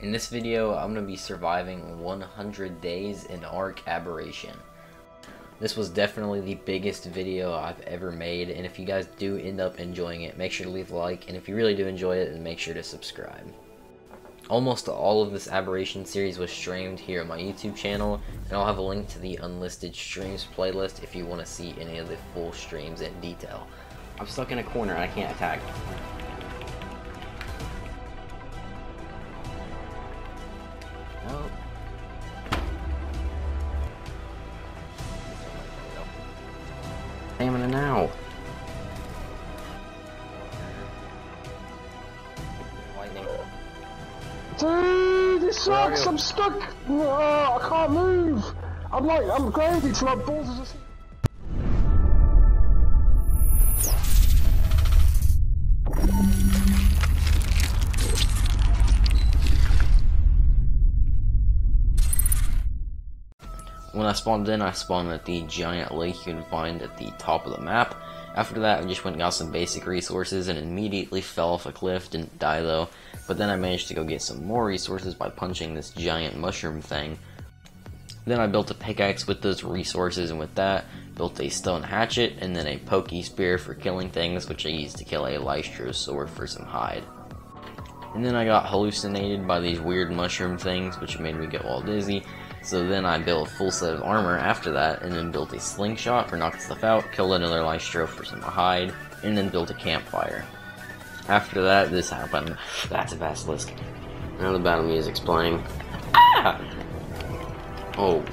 In this video, I'm going to be surviving 100 days in Ark Aberration. This was definitely the biggest video I've ever made, and if you guys do end up enjoying it, make sure to leave a like, and if you really do enjoy it, then make sure to subscribe. Almost all of this Aberration series was streamed here on my YouTube channel, and I'll have a link to the unlisted streams playlist if you want to see any of the full streams in detail. I'm stuck in a corner and I can't attack. Oh. Stamina now. Lightning. Dude, this sucks! I'm stuck! I can't move! I'm grounded to like balls of a... When I spawned in, I spawned at the giant lake you can find at the top of the map. After that, I just went and got some basic resources and immediately fell off a cliff. Didn't die though, but then I managed to go get some more resources by punching this giant mushroom thing. Then I built a pickaxe with those resources, and with that, built a stone hatchet and then a pokey spear for killing things, which I used to kill a lystro sword for some hide. And then I got hallucinated by these weird mushroom things, which made me get all dizzy. So then I built a full set of armor after that, and then built a slingshot for knocking stuff out, killed another lystro for some hide, and then built a campfire. After that, this happened. That's a basilisk. Now the battle music's playing. Ah! Oh.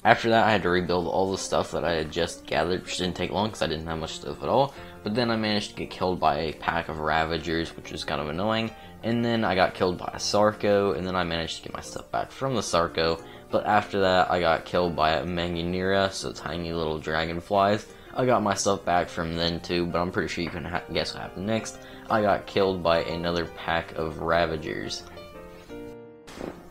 After that, I had to rebuild all the stuff that I had just gathered, which didn't take long because I didn't have much stuff at all. But then I managed to get killed by a pack of ravagers, which was kind of annoying. And then I got killed by a Sarco, and then I managed to get my stuff back from the Sarco. But after that, I got killed by a Manganera, so tiny little dragonflies. I got my stuff back from then too, but I'm pretty sure you can guess what happened next. I got killed by another pack of ravagers.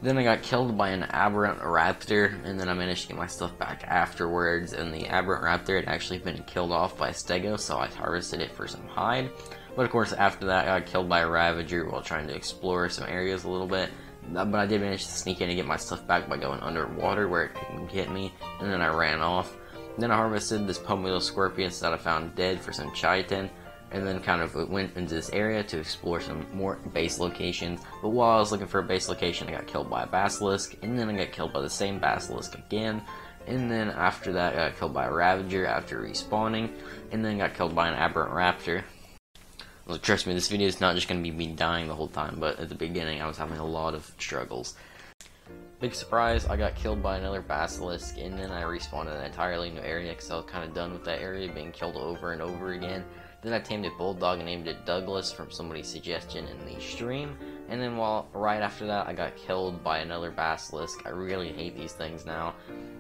Then I got killed by an aberrant raptor, and then I managed to get my stuff back afterwards, and the aberrant raptor had actually been killed off by a stego, so I harvested it for some hide. But of course, after that, I got killed by a ravager while trying to explore some areas a little bit. But I did manage to sneak in and get my stuff back by going underwater where it couldn't get me, and then I ran off. Then I harvested this Pomelo-scorpius that I found dead for some chitin, and then kind of went into this area to explore some more base locations. But while I was looking for a base location, I got killed by a basilisk, and then I got killed by the same basilisk again. And then after that, I got killed by a ravager after respawning, and then got killed by an aberrant raptor. Well, trust me, this video is not just going to be me dying the whole time, but at the beginning I was having a lot of struggles. Big surprise, I got killed by another basilisk, and then I respawned in an entirely new area because I was kind of done with that area being killed over and over again. Then I tamed a bulldog and named it Douglas from somebody's suggestion in the stream. And then right after that, I got killed by another basilisk. I really hate these things now.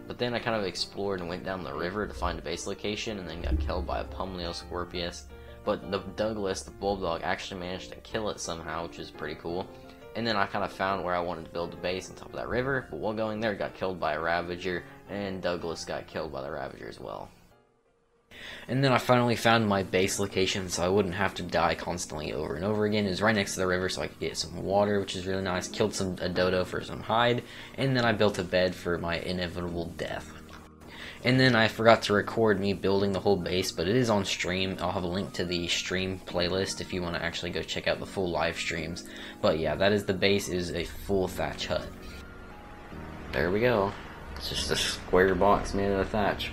But then I kind of explored and went down the river to find a base location, and then got killed by a Pomelo-scorpius. But the Douglas, the bulldog, actually managed to kill it somehow, which is pretty cool. And then I kind of found where I wanted to build a base on top of that river, but while going there, got killed by a ravager, and Douglas got killed by the ravager as well. And then I finally found my base location, so I wouldn't have to die constantly over and over again. It was right next to the river, so I could get some water, which is really nice. Killed a dodo for some hide, and then I built a bed for my inevitable death. And then I forgot to record me building the whole base, but it is on stream. I'll have a link to the stream playlist if you want to actually go check out the full live streams. But yeah, that is the base. It is a full thatch hut. There we go. It's just a square box made out of thatch.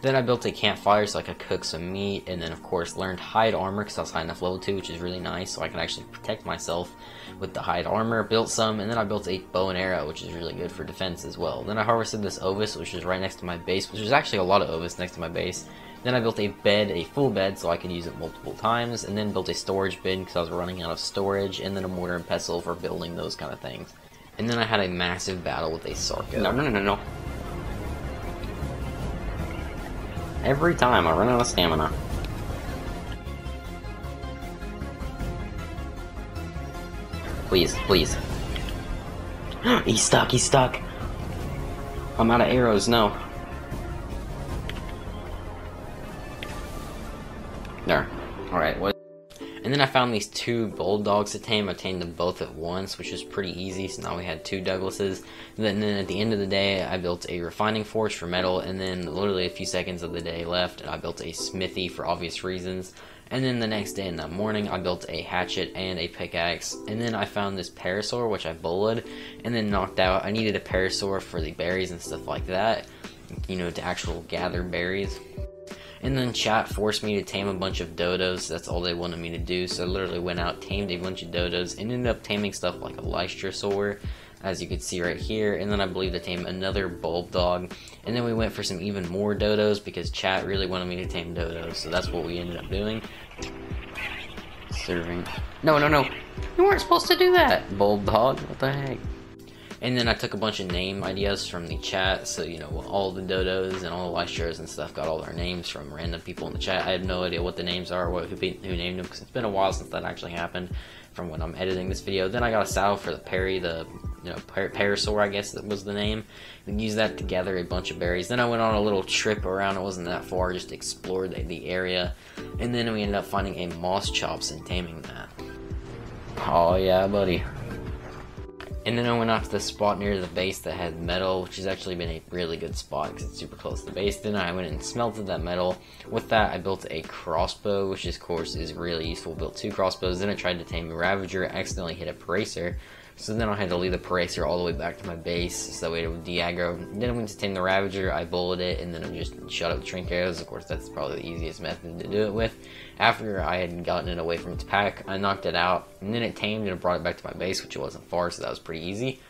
Then I built a campfire so I could cook some meat, and then of course learned hide armor because I was high enough level 2, which is really nice, so I can actually protect myself with the hide armor. Built some, and then I built a bow and arrow, which is really good for defense as well. Then I harvested this ovis, which is right next to my base, which is actually a lot of ovis next to my base. Then I built a bed, a full bed, so I could use it multiple times, and then built a storage bin because I was running out of storage, and then a mortar and pestle for building those kind of things. And then I had a massive battle with a Sarco. No. Every time I run out of stamina. Please. He's stuck. I'm out of arrows, no. There. Alright, what? And then I found these 2 bulldogs to tame. I tamed them both at once, which was pretty easy, so now we had 2 Douglases. And then at the end of the day, I built a refining forge for metal, and then literally a few seconds of the day left, and I built a smithy for obvious reasons. And then the next day in the morning, I built a hatchet and a pickaxe. And then I found this parasaur, which I bullied, and then knocked out. I needed a parasaur for the berries and stuff like that, you know, to actually gather berries. And then chat forced me to tame a bunch of dodos. That's all they wanted me to do. So I literally went out, tamed a bunch of dodos, and ended up taming stuff like a lystrasaur, as you can see right here. And then I believe I tamed another bulldog. And then we went for some even more dodos because chat really wanted me to tame dodos. So that's what we ended up doing. Serving. No. You weren't supposed to do that, bulldog. What the heck? And then I took a bunch of name ideas from the chat, so, you know, all the dodos and all the lystras and stuff got all their names from random people in the chat. I have no idea what the names are or who named them, because it's been a while since that actually happened from when I'm editing this video. Then I got a saddle for the parasaur, I guess that was the name, and used that to gather a bunch of berries. Then I went on a little trip around, it wasn't that far, just explored the area, and then we ended up finding a moss chops and taming that. Oh yeah, buddy. And then I went off to the spot near the base that had metal, which has actually been a really good spot because it's super close to the base. Then I went and smelted that metal. With that, I built a crossbow, which of course is really useful. Built 2 crossbows. Then I tried to tame a Ravager, accidentally hit a Paracer. So then I had to leave the Paracer all the way back to my base, so that way it would de-aggro. Then I went to tame the Ravager, I bulleted it, and then I just shot up the Trinket arrows. Of course, that's probably the easiest method to do it with. After I had gotten it away from its pack, I knocked it out, and then it tamed and brought it back to my base, which it wasn't far, so that was pretty easy.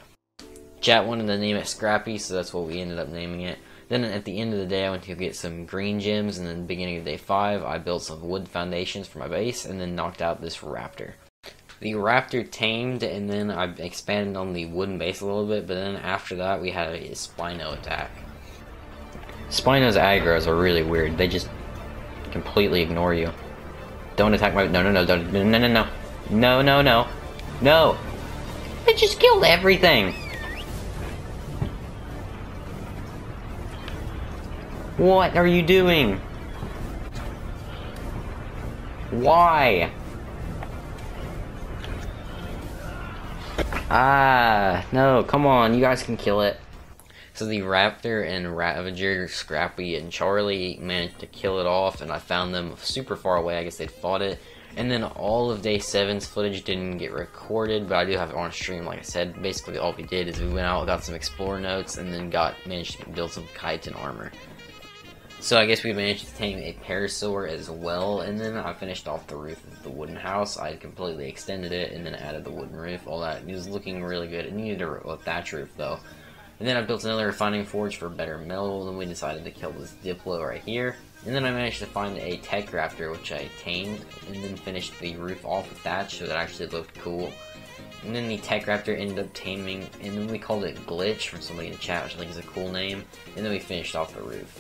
Chat wanted to name it Scrappy, so that's what we ended up naming it. Then at the end of the day, I went to get some green gems, and then at the beginning of day 5, I built some wood foundations for my base, and then knocked out this raptor. The raptor tamed, and then I expanded on the wooden base a little bit, but then after that we had a Spino attack. Spino's aggros are really weird. They just completely ignore you. Don't attack my... No. No! They just killed everything! What are you doing? Why? No, come on, you guys can kill it. So the Raptor and Ravager, Scrappy and Charlie managed to kill it off, and I found them super far away. I guess they'd fought it. And then all of day 7's footage didn't get recorded, but I do have it on stream, like I said. Basically all we did is we went out, got some Explorer notes, and then managed to build some kites and armor. So I guess we managed to tame a Parasaur as well, and then I finished off the roof of the wooden house. I completely extended it, and then added the wooden roof, all that. It was looking really good. It needed a thatch roof, though. And then I built another refining forge for better metal, and we decided to kill this Diplo right here. And then I managed to find a Tech Raptor, which I tamed, and then finished the roof off with thatch, so it actually looked cool. And then the Tech Raptor ended up taming, and then we called it Glitch from somebody in the chat, which I think is a cool name. And then we finished off the roof.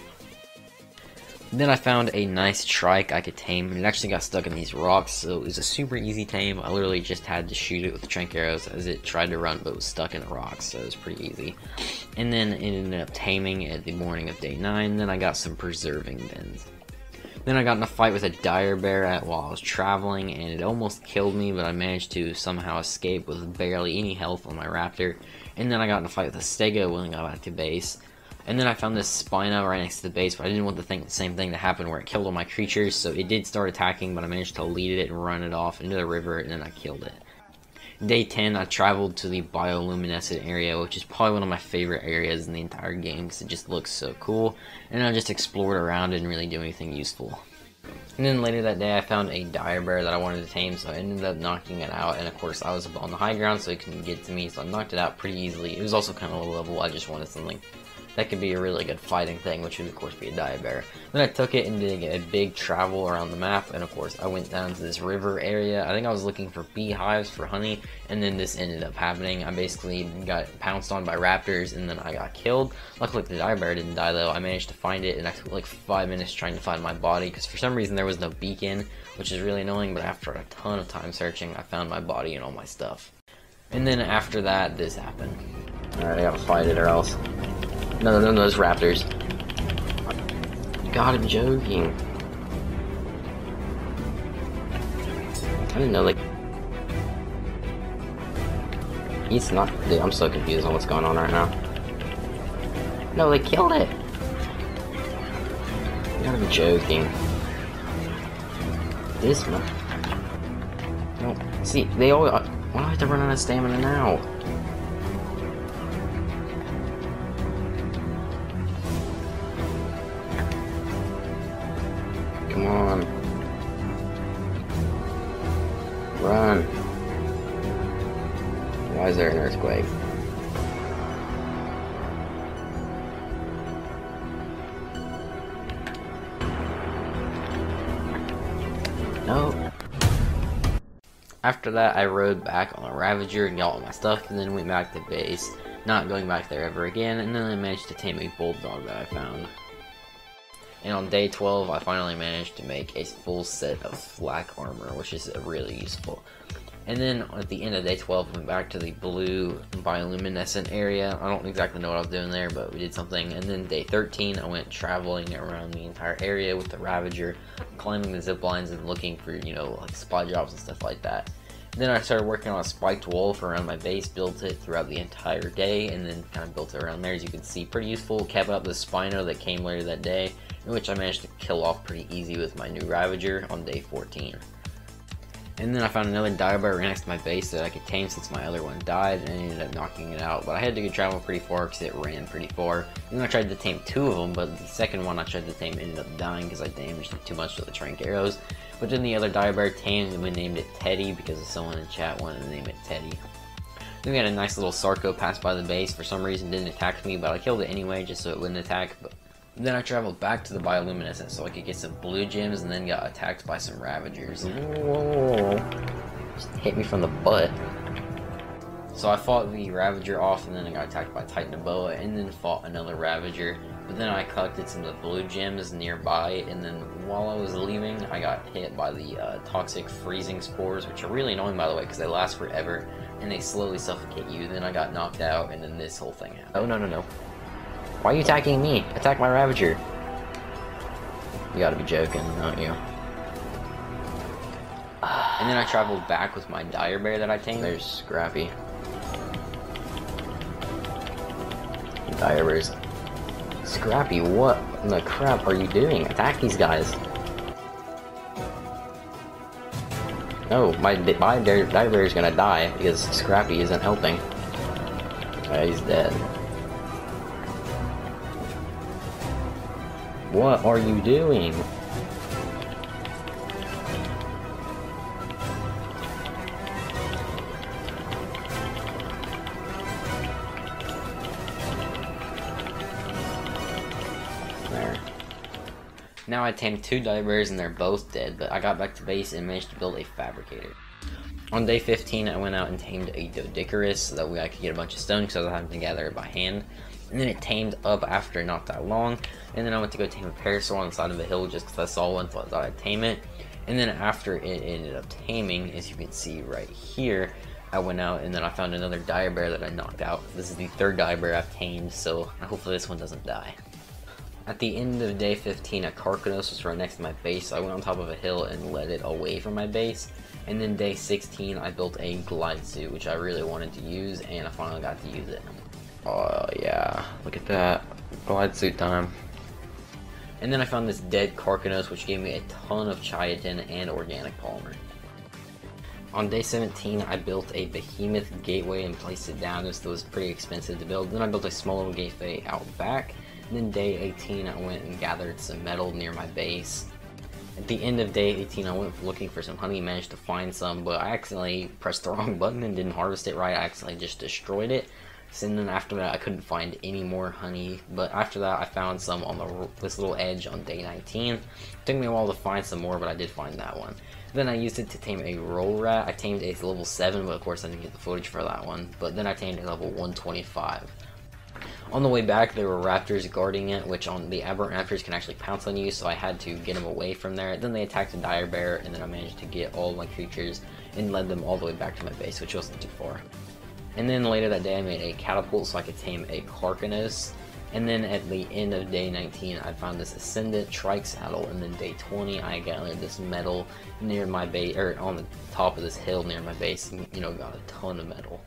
Then I found a nice trike I could tame, and it actually got stuck in these rocks, so it was a super easy tame. I literally just had to shoot it with the Trinket arrows as it tried to run, but it was stuck in the rocks, so it was pretty easy. And then it ended up taming at the morning of day 9, then I got some preserving bins. Then I got in a fight with a dire bear while I was traveling, and it almost killed me, but I managed to somehow escape with barely any health on my raptor. And then I got in a fight with a stego when I got back to base. And then I found this Spino right next to the base, but I didn't want the same thing to happen where it killed all my creatures, so it did start attacking, but I managed to lead it and run it off into the river, and then I killed it. Day 10, I traveled to the bioluminescent area, which is probably one of my favorite areas in the entire game, because it just looks so cool, and I just explored around and didn't really do anything useful. And then later that day, I found a dire bear that I wanted to tame, so I ended up knocking it out, and of course I was on the high ground, so it couldn't get to me, so I knocked it out pretty easily. It was also kind of low level, I just wanted something that could be a really good fighting thing, which would of course be a dire bear. Then I took it and did a big travel around the map, and of course I went down to this river area. I think I was looking for beehives for honey, and then this ended up happening. I basically got pounced on by raptors, and then I got killed. Luckily the dire bear didn't die though. I managed to find it, and I took like 5 minutes trying to find my body, because for some reason there was no beacon, which is really annoying, but after a ton of time searching, I found my body and all my stuff. And then after that, this happened. Alright, I gotta fight it or else. No, those raptors. God, I'm joking. didn't know, like... He's not... Dude, I'm so confused on what's going on right now. No, they killed it! You gotta be joking. This one... No, see, they all... Why do I have to run out of stamina now? Come on. Run. Why is there an earthquake? No. After that, I rode back on a Ravager and got all my stuff, and then went back to base, not going back there ever again, and then I managed to tame a bulldog that I found. And on day 12, I finally managed to make a full set of flak armor, which is really useful. And then at the end of day 12, I went back to the blue bioluminescent area. I don't exactly know what I was doing there, but we did something. And then day 13, I went traveling around the entire area with the Ravager, climbing the zip lines and looking for, you know, like spot drops and stuff like that. And then I started working on a spiked wolf around my base, built it throughout the entire day, and then kind of built it around there, as you can see. Pretty useful. Kept up the Spino that came later that day, in which I managed to kill off pretty easy with my new Ravager on day 14. And then I found another diabear right next to my base that I could tame since my other one died, and I ended up knocking it out. But I had to go travel pretty far because it ran pretty far. And then I tried to tame 2 of them, but the second one I tried to tame ended up dying because I damaged it too much with the trank arrows. But then the other diabear tamed, and we named it Teddy because someone in chat wanted to name it Teddy. Then we had a nice little Sarco pass by the base. For some reason didn't attack me, but I killed it anyway just so it wouldn't attack. But then I traveled back to the bioluminescent so I could get some blue gems, and then got attacked by some Ravagers. Whoa. Just hit me from the butt. So I fought the Ravager off, and then I got attacked by Titanoboa, and then fought another Ravager. But then I collected some of the blue gems nearby, and then while I was leaving, I got hit by the toxic freezing spores, which are really annoying, by the way, because they last forever, and they slowly suffocate you. Then I got knocked out, and then this whole thing happened. Oh, no. Why are you attacking me? Attack my Ravager. You gotta be joking, don't you? And then I traveled back with my dire bear that I tamed. There's Scrappy. Dire bears. Scrappy, what in the crap are you doing? Attack these guys. No, my dire bear is gonna die because Scrappy isn't helping. Oh, he's dead. What are you doing? There. Now I tamed 2 diabears and they're both dead, but I got back to base and managed to build a fabricator. On day 15, I went out and tamed a Doedicurus so that way I could get a bunch of stone because I was having to gather it by hand. And then it tamed up after not that long, and then I went to go tame a parasaur on the side of a hill just because I saw one, so I thought I'd tame it. And then after it ended up taming, as you can see right here, I went out and then I found another diabear that I knocked out. This is the 3rd diabear I've tamed, so hopefully this one doesn't die. At the end of day 15, a Carcanos was right next to my base, so I went on top of a hill and led it away from my base. And then day 16, I built a glide suit, which I really wanted to use, and I finally got to use it. Oh yeah, look at that. Glide suit time. And then I found this dead Carcanos, which gave me a ton of chitin and organic polymer. On day 17, I built a behemoth gateway and placed it down. This was pretty expensive to build. Then I built a small little gateway out back. And then day 18, I went and gathered some metal near my base. At the end of day 18, I went looking for some honey, managed to find some, but I accidentally pressed the wrong button and didn't harvest it right. I accidentally just destroyed it. And then after that, I couldn't find any more honey. But after that, I found some on this little edge on day 19. It took me a while to find some more, but I did find that one. Then I used it to tame a roll rat. I tamed a level 7, but of course I didn't get the footage for that one. But then I tamed a level 125. On the way back, there were raptors guarding it, which on the aberrant raptors can actually pounce on you, so I had to get them away from there. Then they attacked a dire bear, and then I managed to get all my creatures and led them all the way back to my base, which wasn't too far. And then later that day, I made a catapult so I could tame a Carcanos. And then at the end of day 19, I found this Ascendant Trike Saddle, and then day 20, I gathered this metal near my base, or on the top of this hill near my base, and, you know, got a ton of metal.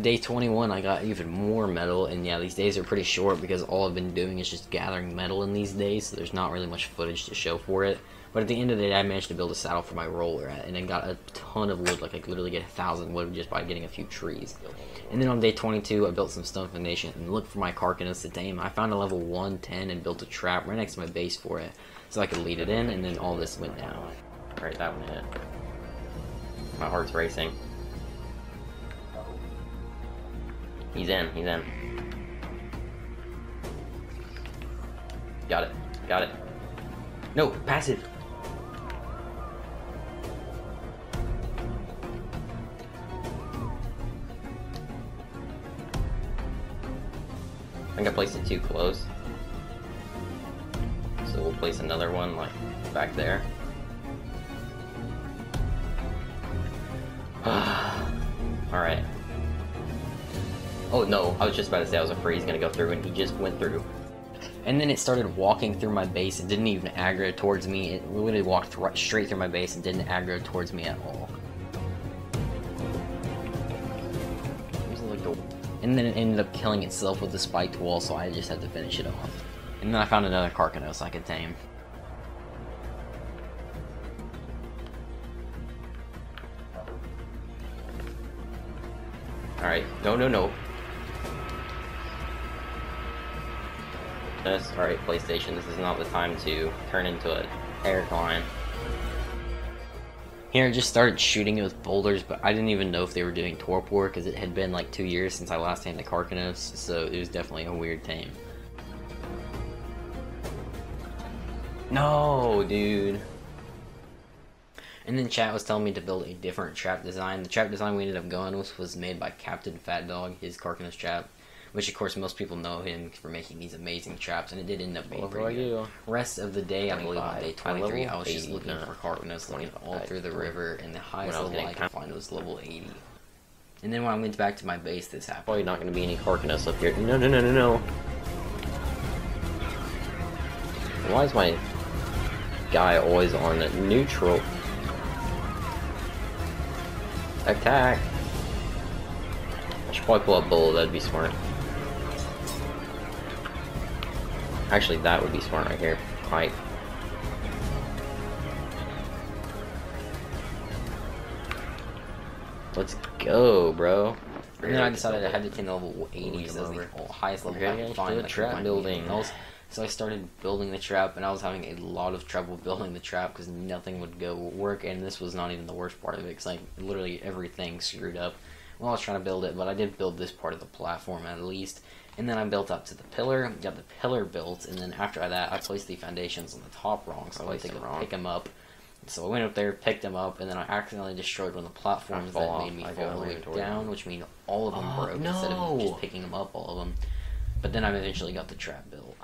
Day 21, I got even more metal, and yeah, these days are pretty short because all I've been doing is just gathering metal in these days, so there's not really much footage to show for it. But at the end of the day, I managed to build a saddle for my roller at, and then got a ton of wood. Like, I could literally get 1,000 wood just by getting a few trees. And then on day 22, I built some stone foundation and looked for my carcass to tame. I found a level 110 and built a trap right next to my base for it, so I could lead it in, and then all this went down. Alright, that one hit. My heart's racing. He's in, he's in. Got it, got it. No, passive! I think I placed it too close. So we'll place another one, like, back there. Alright. Oh no, I was just about to say I was afraid he's gonna go through, and he just went through. And then it started walking through my base and didn't even aggro towards me. It literally walked straight through my base and didn't aggro towards me at all. And then it ended up killing itself with the spiked wall, so I just had to finish it off. And then I found another carcanos I could tame. Alright, no. Alright, PlayStation, this is not the time to turn into an airline. Here, I just started shooting it with boulders, but I didn't even know if they were doing torpor, because it had been like 2 years since I last tamed the carcanos, so it was definitely a weird tame. No, dude. And then chat was telling me to build a different trap design. The trap design we ended up going with was made by Captain Fat Dog, his carcanos trap. Which, of course, most people know him for making these amazing traps, and it did end up being pretty good. Rest of the day, I believe on day 23, I was just looking for carcanos looking all through the river, and the highest level I could find was level 80. And then when I went back to my base, this happened. Probably not going to be any carcanos up here. No. Why is my guy always on neutral? Attack! I should probably pull a bull, that'd be smart. Actually, that would be smart right here. Height. Let's go, bro. And then I decided I had to tame level 80, so that was the highest level I could find. The trap building. So I started building the trap, and I was having a lot of trouble building the trap because nothing would go work, and this was not even the worst part of it, because like literally everything screwed up while I was trying to build it. But I did build this part of the platform at least. And then I built up to the pillar, got the pillar built, and then after that I placed the foundations on the top wrong, so I went to go pick them up. So I went up there, picked them up, and then I accidentally destroyed one of the platforms that made me fall all the way down, which means all of them broke instead of just picking them up, all of them. But then I eventually got the trap built.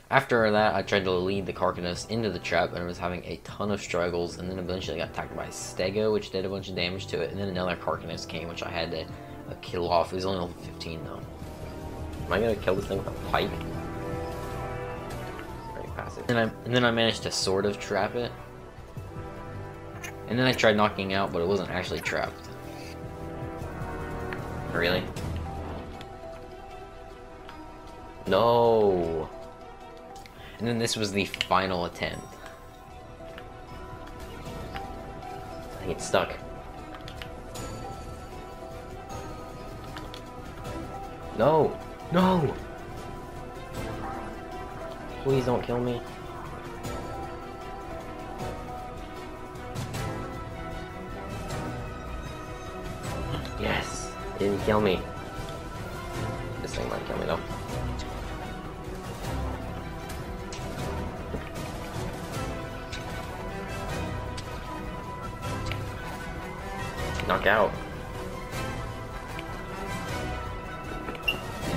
After that, I tried to lead the carcanos into the trap, and I was having a ton of struggles, and then eventually I got attacked by a stego, which did a bunch of damage to it, and then another carcanos came, which I had to kill off. It was only level 15 though. Am I gonna kill this thing with a pipe? Very passive. And then I managed to sort of trap it. And then I tried knocking out, but it wasn't actually trapped. Really? No! And then this was the final attempt. I think it's stuck. No! No! Please don't kill me. Yes! It didn't kill me. This thing might kill me though. Knock out.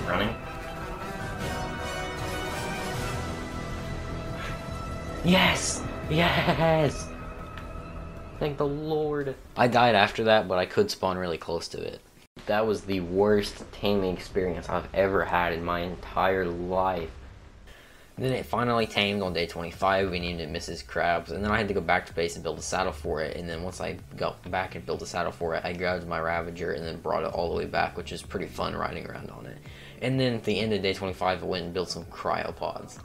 Running. Yes! Yes! Thank the Lord. I died after that, but I could spawn really close to it. That was the worst taming experience I've ever had in my entire life. Then it finally tamed on day 25. We named it Mrs. Krabs, and then I had to go back to base and build a saddle for it. And then once I got back and built a saddle for it, I grabbed my Ravager and then brought it all the way back, which is pretty fun riding around on it. And then at the end of day 25, I went and built some cryopods.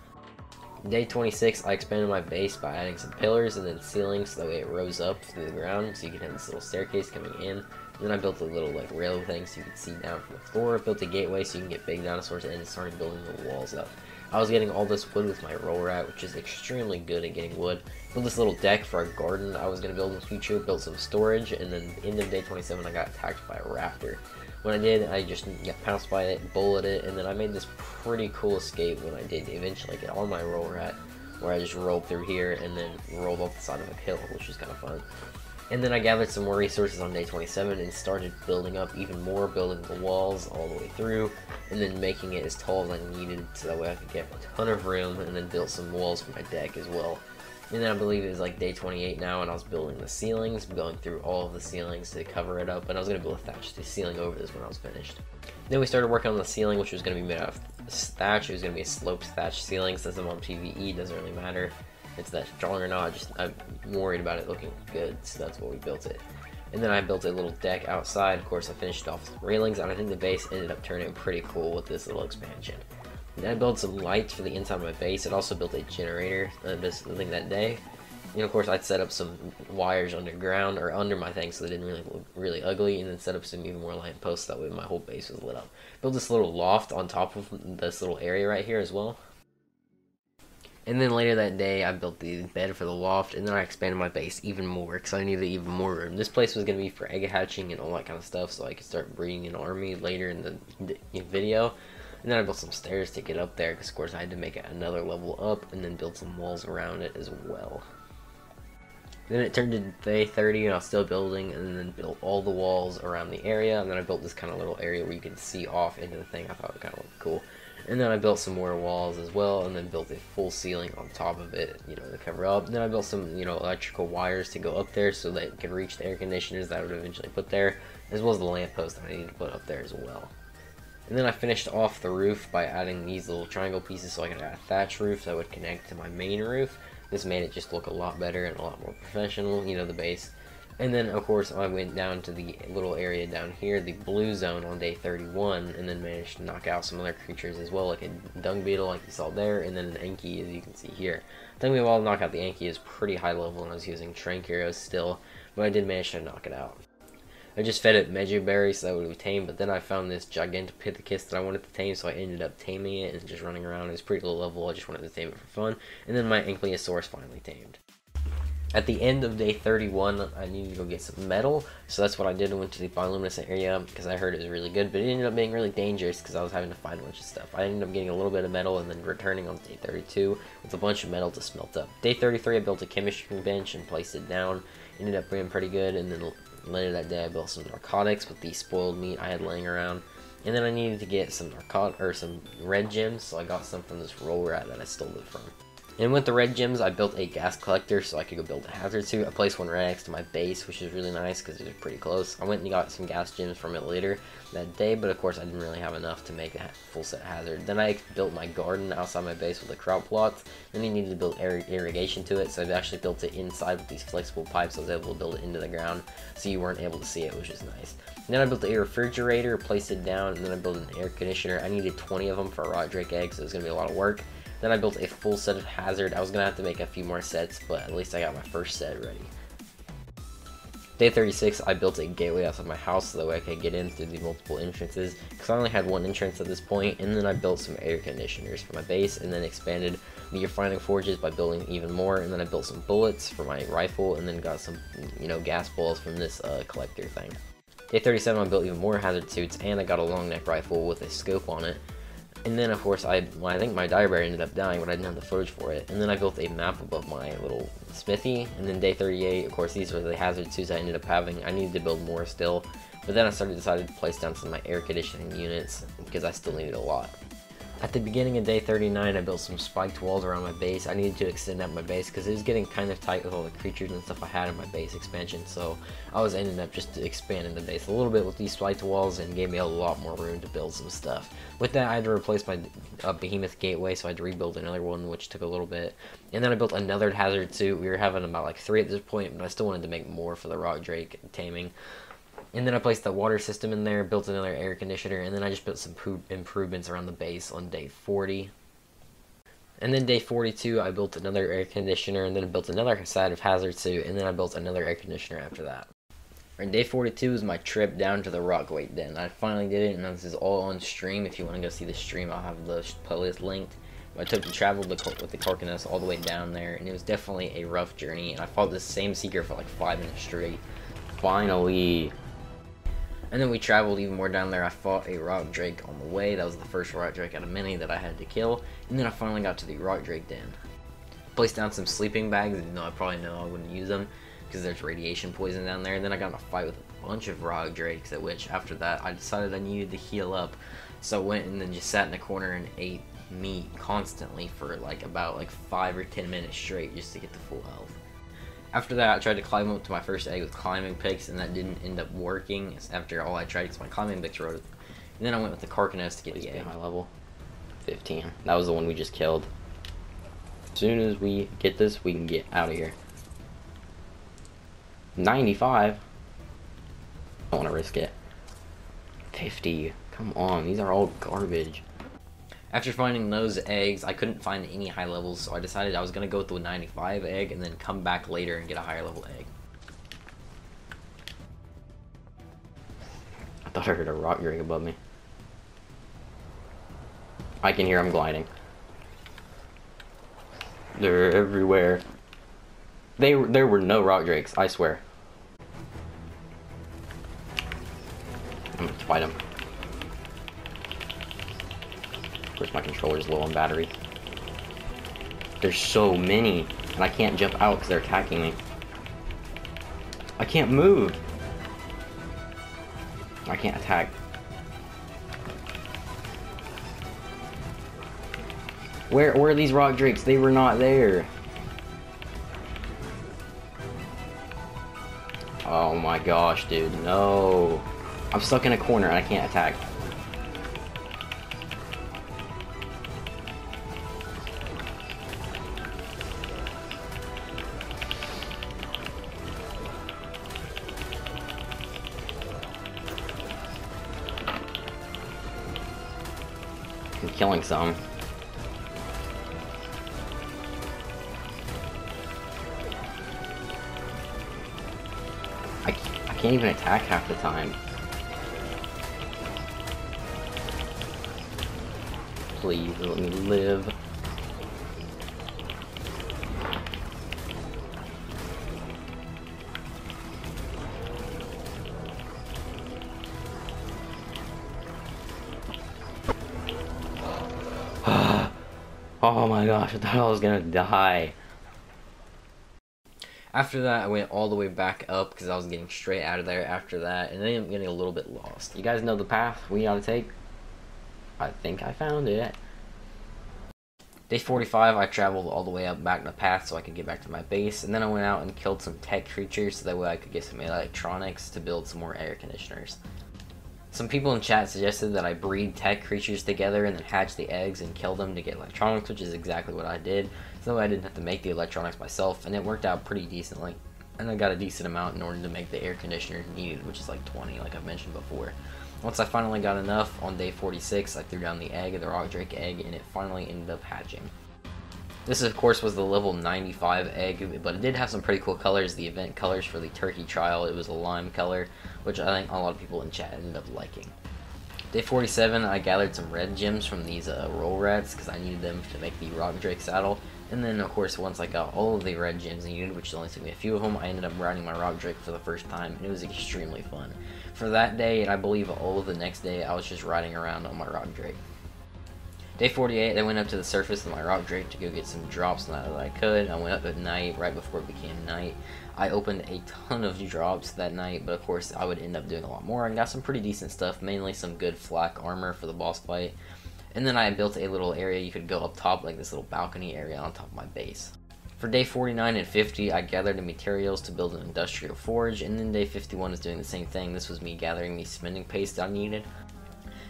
Day 26, I expanded my base by adding some pillars and then ceilings so that way it rose up through the ground, so you could have this little staircase coming in. And then I built a little like rail thing so you could see down from the floor. Built a gateway so you can get big dinosaurs, and started building the walls up. I was getting all this wood with my roll rat, which is extremely good at getting wood. Built this little deck for a garden I was going to build in the future. Built some storage, and then at the end of day 27, I got attacked by a raptor. When I did, I just got pounced by it, bulleted it, and then I made this pretty cool escape when I did eventually get on my roll rat, where I just rolled through here and then rolled off the side of a hill, which was kind of fun. And then I gathered some more resources on day 27 and started building up even more, building the walls all the way through, and then making it as tall as I needed so that way I could get a ton of room, and then built some walls for my deck as well. And then I believe it was like day 28 now, and I was building the ceilings, going through all of the ceilings to cover it up, and I was going to build a thatch ceiling over this when I was finished. Then we started working on the ceiling, which was going to be made out of thatch. It was going to be a sloped thatch ceiling. Since I'm on PvE, doesn't really matter if it's that strong or not. I'm worried about it looking good, so that's what we built it. And then I built a little deck outside. Of course, I finished off with some railings, and I think the base ended up turning pretty cool with this little expansion. Then I built some lights for the inside of my base. It also built a generator this thing that day. And of course, I'd set up some wires underground or under my thing so they didn't really look really ugly, and then set up some even more lamp posts that way my whole base was lit up. Built this little loft on top of this little area right here as well. And then later that day, I built the bed for the loft, and then I expanded my base even more because I needed even more room. This place was going to be for egg hatching and all that kind of stuff, so I could start breeding an army later in the video. And then I built some stairs to get up there because, of course, I had to make it another level up, and then build some walls around it as well. Then it turned to day 30, and I was still building, and then built all the walls around the area. And then I built this kind of little area where you can see off into the thing. I thought it kind of looked cool. And then I built some more walls as well, and then built a full ceiling on top of it, you know, to cover up. And then I built some, you know, electrical wires to go up there so that it could reach the air conditioners that I would eventually put there, as well as the lamp post that I needed to put up there as well. And then I finished off the roof by adding these little triangle pieces so I could add a thatch roof that would connect to my main roof. This made it just look a lot better and a lot more professional, you know, the base. And then, of course, I went down to the little area down here, the blue zone, on day 31, and then managed to knock out some other creatures as well, like a dung beetle like you saw there, and then an Anki, as you can see here. Dung beetle, while knock out the Anki, is pretty high level, and I was using Trank Arrows still, but I did manage to knock it out. I just fed it Meju berries so that would be tame, but then I found this Gigantopithecus that I wanted to tame, so I ended up taming it and just running around. It was pretty low level, I just wanted to tame it for fun, and then my Ankylosaurus finally tamed. At the end of day 31, I needed to go get some metal, so that's what I did. I went to the bioluminescent area because I heard it was really good, but it ended up being really dangerous because I was having to find a bunch of stuff. I ended up getting a little bit of metal and then returning on day 32 with a bunch of metal to smelt up. Day 33, I built a chemistry bench and placed it down. Ended up being pretty good, and then later that day, I built some narcotics with the spoiled meat I had laying around. And then I needed to get some some red gems, so I got some from this roll rat that I stole it from. And with the red gems, I built a gas collector so I could go build a hazard suit. I placed one right next to my base, which is really nice because it was pretty close. I went and got some gas gems from it later that day, but of course I didn't really have enough to make a full set hazard. Then I built my garden outside my base with the crop plots. Then I needed to build irrigation to it, so I actually built it inside with these flexible pipes. I was able to build it into the ground so you weren't able to see it, which is nice. And then I built the refrigerator, placed it down, and then I built an air conditioner. I needed 20 of them for rot drake eggs, so it was going to be a lot of work. Then I built a full set of hazard. I was going to have to make a few more sets, but at least I got my first set ready. Day 36, I built a gateway outside my house so that way I could get in through the multiple entrances, because I only had one entrance at this point. And then I built some air conditioners for my base, and then expanded the refining forges by building even more. And then I built some bullets for my rifle, and then got some, you know, gas balls from this collector thing. Day 37, I built even more hazard suits, and I got a long neck rifle with a scope on it. And then, of course, I think my diabear ended up dying, but I didn't have the footage for it. And then I built a map above my little smithy. And then day 38, of course, these were the hazard suits I ended up having. I needed to build more still. But then I decided to place down some of my air conditioning units because I still needed a lot. At the beginning of day 39, I built some spiked walls around my base. I needed to extend out my base because it was getting kind of tight with all the creatures and stuff I had in my base expansion, so I was ending up just expanding the base a little bit with these spiked walls and gave me a lot more room to build some stuff. With that, I had to replace my behemoth gateway, so I had to rebuild another one, which took a little bit. And then I built another hazard suit. We were having about like 3 at this point, but I still wanted to make more for the rock drake taming. And then I placed the water system in there, built another air conditioner, and then I just built some improvements around the base on day 40. And then day 42, I built another air conditioner, and then I built another side of hazard suit, and then I built another air conditioner after that. And day 42 is my trip down to the Rockwell den. I finally did it, and this is all on stream. If you want to go see the stream, I'll have the playlist linked. I took the travel with the Carcanos all the way down there, and it was definitely a rough journey, and I fought this same seeker for like 5 minutes straight. Finally! And then we traveled even more down there. I fought a rock drake on the way. That was the first rock drake out of many that I had to kill. And then I finally got to the rock drake den. Placed down some sleeping bags, even though I probably know I wouldn't use them because there's radiation poison down there. And then I got in a fight with a bunch of rock drakes, at which after that I decided I needed to heal up. So I went and then just sat in a corner and ate meat constantly for about 5 or 10 minutes straight just to get to full health. After that, I tried to climb up to my first egg with climbing picks, and that didn't end up working after all I tried because my climbing picks rode it. And then I went with the Carcanos to get the egg. High level 15. That was the one we just killed. As soon as we get this, we can get out of here. 95. I don't want to risk it. 50. Come on, these are all garbage. After finding those eggs, I couldn't find any high levels, so I decided I was going to go with the 95 egg and then come back later and get a higher level egg. I thought I heard a rock drake above me. I can hear them gliding. They're everywhere. There were no rock drakes, I swear. I'm gonna fight them. Of course, my controller's low on battery. There's so many, and I can't jump out because they're attacking me. I can't move. I can't attack. Where are these rock drakes? They were not there. Oh my gosh, dude, no. I'm stuck in a corner and I can't attack. I'm killing some. I can't even attack half the time. Please let me live. Oh my gosh, I thought I was gonna die. After that, I went all the way back up because I was getting straight out of there after that, and then I'm getting a little bit lost. You guys know the path we ought to take? I think I found it. Day 45, I traveled all the way up back the path so I could get back to my base, and then I went out and killed some tech creatures so that way I could get some electronics to build some more air conditioners. Some people in chat suggested that I breed tech creatures together and then hatch the eggs and kill them to get electronics, which is exactly what I did. So I didn't have to make the electronics myself, and it worked out pretty decently. And I got a decent amount in order to make the air conditioner needed, which is like 20, like I've mentioned before. Once I finally got enough, on day 46, I threw down the egg, the rock drake egg, and it finally ended up hatching. This, of course, was the level 95 egg, but it did have some pretty cool colors. The event colors for the turkey trial, it was a lime color, which I think a lot of people in chat ended up liking. Day 47, I gathered some red gems from these roll rats because I needed them to make the rock drake saddle. And then, of course, once I got all of the red gems needed, which only took me a few of them, I ended up riding my rock drake for the first time, and it was extremely fun. For that day, and I believe all of the next day, I was just riding around on my rock drake. Day 48, I went up to the surface of my rock drake to go get some drops now that I could. I went up at night, right before it became night. I opened a ton of drops that night, but of course I would end up doing a lot more and got some pretty decent stuff, mainly some good flak armor for the boss fight. And then I built a little area you could go up top, like this little balcony area on top of my base. For day 49 and 50, I gathered the materials to build an industrial forge, and then day 51 is doing the same thing. This was me gathering the cementing paste I needed.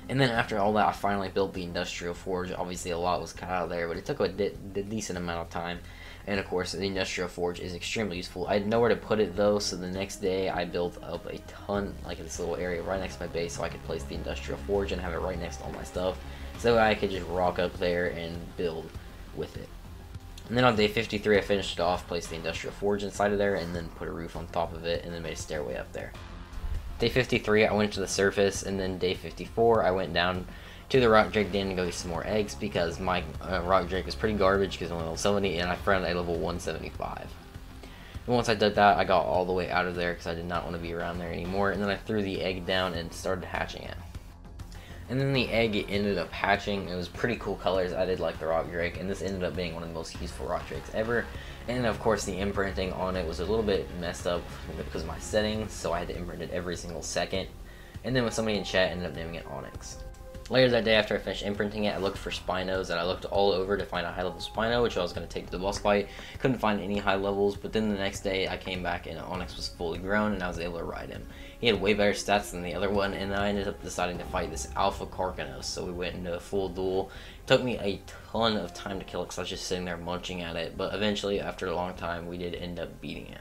And then after all that, I finally built the industrial forge. Obviously a lot was cut out of there, but it took a decent amount of time. And of course, the industrial forge is extremely useful. I had nowhere to put it though, so the next day I built up a ton, like this little area right next to my base, so I could place the industrial forge and have it right next to all my stuff. So I could just rock up there and build with it. And then on day 53, I finished it off, placed the industrial forge inside of there, and then put a roof on top of it, and then made a stairway up there. Day 53, I went to the surface, and then day 54, I went down to the rock drake den to go get some more eggs, because my rock drake was pretty garbage, because only level 70, and I found a level 175. And once I did that, I got all the way out of there, because I did not want to be around there anymore, and then I threw the egg down and started hatching it. And then the egg ended up hatching. It was pretty cool colors. I did like the rock drake, and this ended up being one of the most useful rock drakes ever. And of course the imprinting on it was a little bit messed up because of my settings, so I had to imprint it every single second. And then with somebody in chat, ended up naming it Onyx. Later that day, after I finished imprinting it, I looked for Spinos, and I looked all over to find a high level Spino, which I was going to take to the boss fight. Couldn't find any high levels, but then the next day I came back and Onyx was fully grown, and I was able to ride him. He had way better stats than the other one, and then I ended up deciding to fight this Alpha Carcanos, so we went into a full duel. It took me a ton of time to kill it because I was just sitting there munching at it, but eventually, after a long time, we did end up beating it.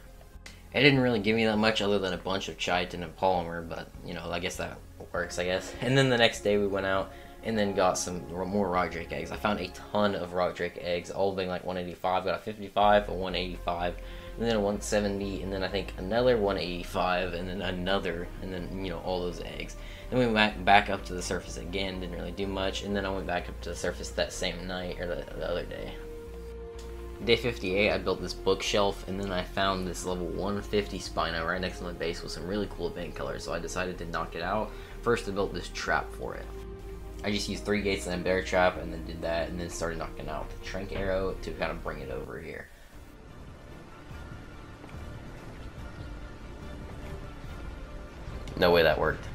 It didn't really give me that much other than a bunch of chitin and polymer, but, you know, I guess that works, I guess. And then the next day we went out and then got some more rock drake eggs. I found a ton of rock drake eggs, all being like 185. Got a 55, a 185, and then a 170, and then I think another 185, and then another, and then, you know, all those eggs. Then we went back up to the surface again, didn't really do much, and then I went back up to the surface that same night, or the other day. Day 58, I built this bookshelf, and then I found this level 150 Spino right next to my base with some really cool event colors, so I decided to knock it out. First, I built this trap for it. I just used 3 gates and a bear trap, and then did that, and then started knocking out the Trank arrow to kind of bring it over here. No way that worked.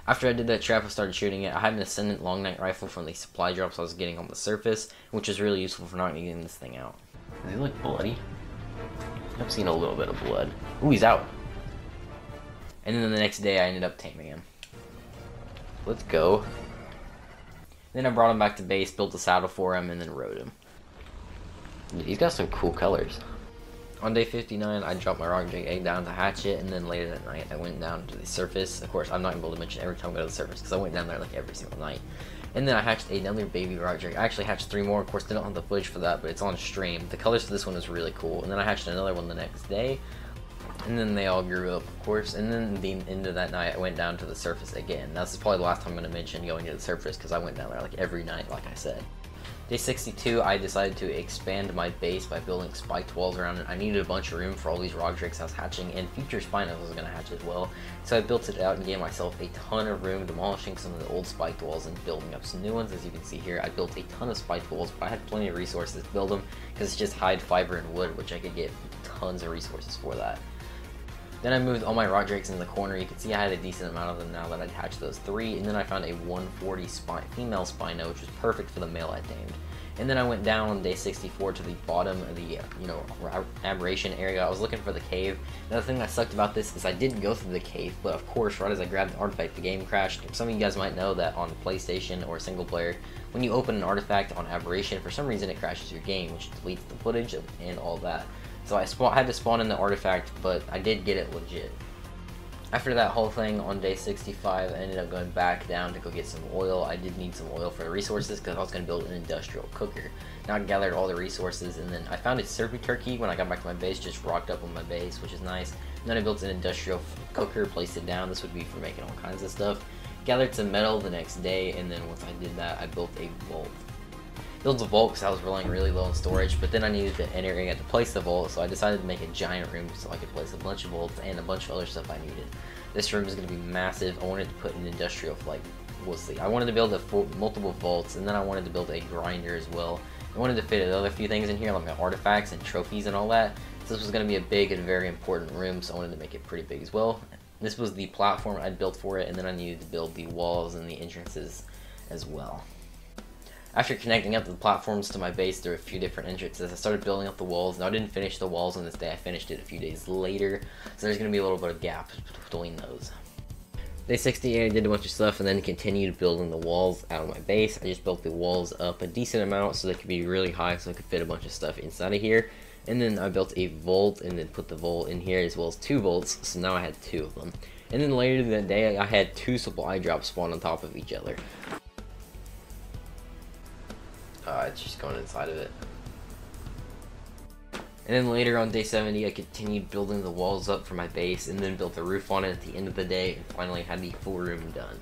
After I did that trap, I started shooting it. I had an Ascendant long night rifle from the supply drops I was getting on the surface, which is really useful for not getting this thing out. Does he look bloody? I've seen a little bit of blood. Ooh, he's out. And then the next day, I ended up taming him. Let's go. Then I brought him back to base, built a saddle for him, and then rode him. He's got some cool colors. On day 59, I dropped my rock drake egg down to hatch it, and then later that night, I went down to the surface. Of course, I'm not able to mention every time I go to the surface, because I went down there like every single night. And then I hatched another baby rock drake. I actually hatched 3 more. Of course, they don't have the footage for that, but it's on stream. The colors for this one is really cool. And then I hatched another one the next day. And then they all grew up, of course. And then at the end of that night, I went down to the surface again. Now, this is probably the last time I'm going to mention going to the surface, because I went down there like every night, like I said. Day 62, I decided to expand my base by building spiked walls around it. I needed a bunch of room for all these rock drakes I was hatching, and future Spinos was going to hatch as well. So I built it out and gave myself a ton of room, demolishing some of the old spiked walls and building up some new ones. As you can see here, I built a ton of spiked walls, but I had plenty of resources to build them, because it's just hide, fiber, and wood, which I could get tons of resources for that. Then I moved all my rock drakes in the corner. You can see I had a decent amount of them now that I'd hatched those 3. And then I found a 140 female Spino, which was perfect for the male I tamed. And then I went down on day 64 to the bottom of the, Aberration area. I was looking for the cave. Another thing that sucked about this is I didn't go through the cave, but of course, right as I grabbed the artifact, the game crashed. Some of you guys might know that on PlayStation or single player, when you open an artifact on Aberration, for some reason it crashes your game, which deletes the footage and all that. So I had to spawn in the artifact, but I did get it legit. After that whole thing on day 65, I ended up going back down to go get some oil. I did need some oil for the resources because I was going to build an industrial cooker. Now I gathered all the resources, and then I found a Serpy Turkey when I got back to my base, just rocked up on my base, which is nice. And then I built an industrial cooker, placed it down. This would be for making all kinds of stuff. Gathered some metal the next day, and then once I did that, I built a vault. Built a vault because I was relying really low on storage, but then I needed an area to place the vault, so I decided to make a giant room so I could place a bunch of vaults and a bunch of other stuff I needed. This room is going to be massive. I wanted to put an industrial, we'll see. I wanted to build multiple vaults, and then I wanted to build a grinder as well. I wanted to fit another few things in here, like my artifacts and trophies and all that. So this was going to be a big and very important room, so I wanted to make it pretty big as well. This was the platform I'd built for it, and then I needed to build the walls and the entrances as well. After connecting up the platforms to my base through a few different entrances, I started building up the walls. Now, I didn't finish the walls on this day, I finished it a few days later, so there's going to be a little bit of gap between those. Day 68, I did a bunch of stuff and then continued building the walls out of my base. I just built the walls up a decent amount so they could be really high so I could fit a bunch of stuff inside of here. And then I built a vault and then put the vault in here as well as 2 vaults, so now I had 2 of them. And then later that day, I had 2 supply drops spawn on top of each other. It's just going inside of it. And then later on day 70, I continued building the walls up for my base and then built a roof on it at the end of the day and finally had the full room done.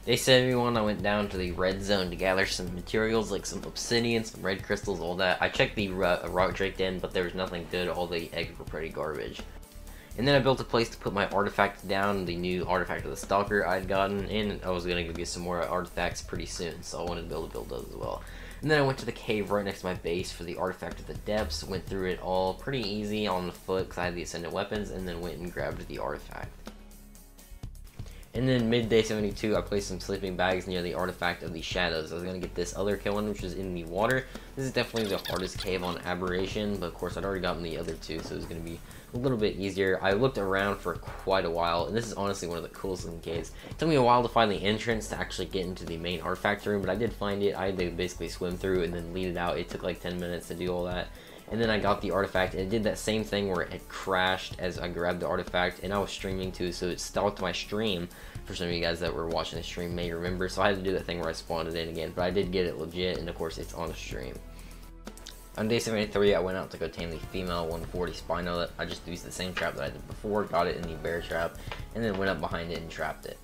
Day 71, I went down to the red zone to gather some materials like some obsidian, some red crystals, all that. I checked the rock drake den, but there was nothing good. All the eggs were pretty garbage. And then I built a place to put my artifact down, the new artifact of the Stalker I'd gotten, and I was going to go get some more artifacts pretty soon, so I wanted to be able to build those as well. And then I went to the cave right next to my base for the artifact of the depths, went through it all pretty easy on the foot because I had the ascendant weapons, and then went and grabbed the artifact. And then mid-day 72, I placed some sleeping bags near the artifact of the shadows. I was going to get this other one, which is in the water. This is definitely the hardest cave on Aberration, but of course I'd already gotten the other 2, so it was going to be a little bit easier. I looked around for quite a while, and this is honestly one of the coolest looking caves. It took me a while to find the entrance to actually get into the main artifact room, but I did find it. I had to basically swim through and then lead it out. It took like 10 minutes to do all that. And then I got the artifact, and it did that same thing where it had crashed as I grabbed the artifact, and I was streaming too, so it stopped my stream. For some of you guys that were watching the stream may remember, so I had to do that thing where I spawned it in again, but I did get it legit, and of course it's on the stream. On day 73, I went out to go tame the female 140 Spino. That I just used the same trap that I did before, got it in the bear trap, and then went up behind it and trapped it.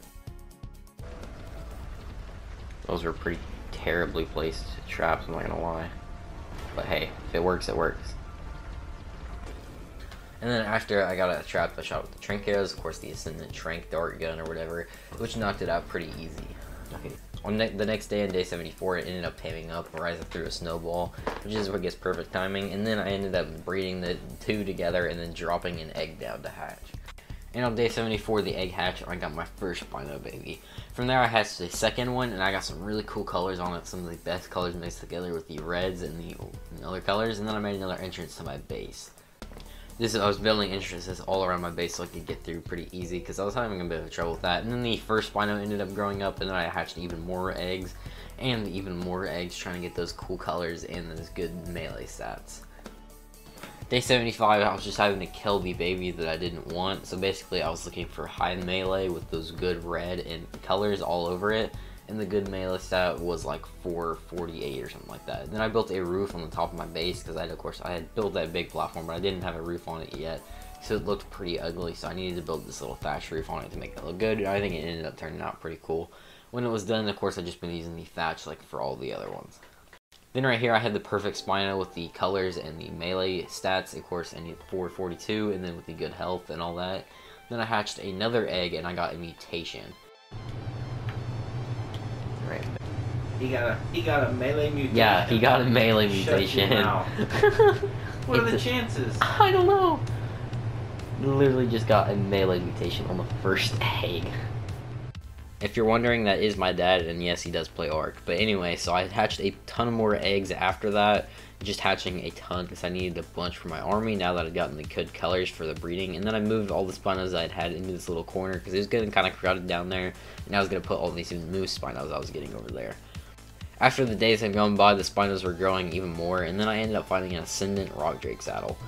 Those were pretty terribly placed traps, I'm not gonna lie. But hey, if it works, it works. And then after I got it trapped, I shot with the trank arrows, of course the Ascendant Trank Dart Gun or whatever, which knocked it out pretty easy. Okay. On the next day, on day 74, it ended up taming up where I threw a snowball, which is what gets perfect timing, and then I ended up breeding the 2 together and then dropping an egg down to hatch. And on day 74, the egg hatched, I got my first Spino baby. From there, I hatched the second one, and I got some really cool colors on it, some of the best colors mixed together with the reds and the other colors, and then I made another entrance to my base. I was building entrances all around my base so I could get through pretty easy because I was having a bit of trouble with that. And then the first Spino ended up growing up, and then I hatched even more eggs, and even more eggs trying to get those cool colors and those good melee stats. Day 75, I was just having to kill the baby that I didn't want, so basically I was looking for high melee with those good red and colors all over it, and the good melee stat was like 448 or something like that. And then I built a roof on the top of my base because I had built that big platform, but I didn't have a roof on it yet, so it looked pretty ugly, so I needed to build this little thatch roof on it to make it look good, and I think it ended up turning out pretty cool. When it was done, of course, I've just been using the thatch like for all the other ones. Then right here, I had the perfect Spino with the colors and the melee stats, of course, I need 442, and then with the good health and all that. Then I hatched another egg, and I got a mutation. Right. He got a melee mutation. Yeah, he got a melee mutation. What are the chances? I don't know. Literally just got a melee mutation on the first egg. If you're wondering, that is my dad, and yes, he does play Ark. But anyway, so I hatched a ton more eggs after that, just hatching a ton because I needed a bunch for my army now that I'd gotten the good colors for the breeding. And then I moved all the Spinos I'd had into this little corner because it was getting kind of crowded down there, and I was going to put all these moose Spinos I was getting over there. After the days had gone by, the Spinos were growing even more, and then I ended up finding an Ascendant Rock Drake saddle.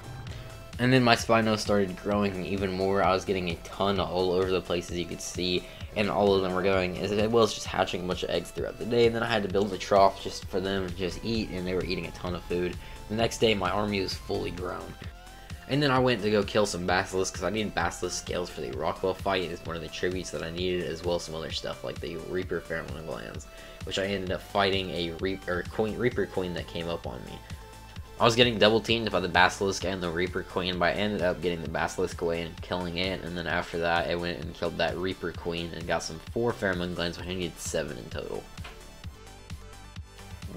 And then my Spinos started growing even more. I was getting a ton all over the place, as you could see, and all of them were going as well as just hatching a bunch of eggs throughout the day. And then I had to build a trough just for them to just eat, and they were eating a ton of food. The next day, my army was fully grown. And then I went to go kill some basilisks because I needed basilisk scales for the Rockwell fight. It's one of the tributes that I needed, as well as some other stuff like the Reaper pheromone glands, which I ended up fighting a Reaper Queen that came up on me. I was getting double teamed by the Basilisk and the Reaper Queen, but I ended up getting the Basilisk away and killing it, and then after that I went and killed that Reaper Queen and got some 4 pheromone glands, which I needed 7 in total.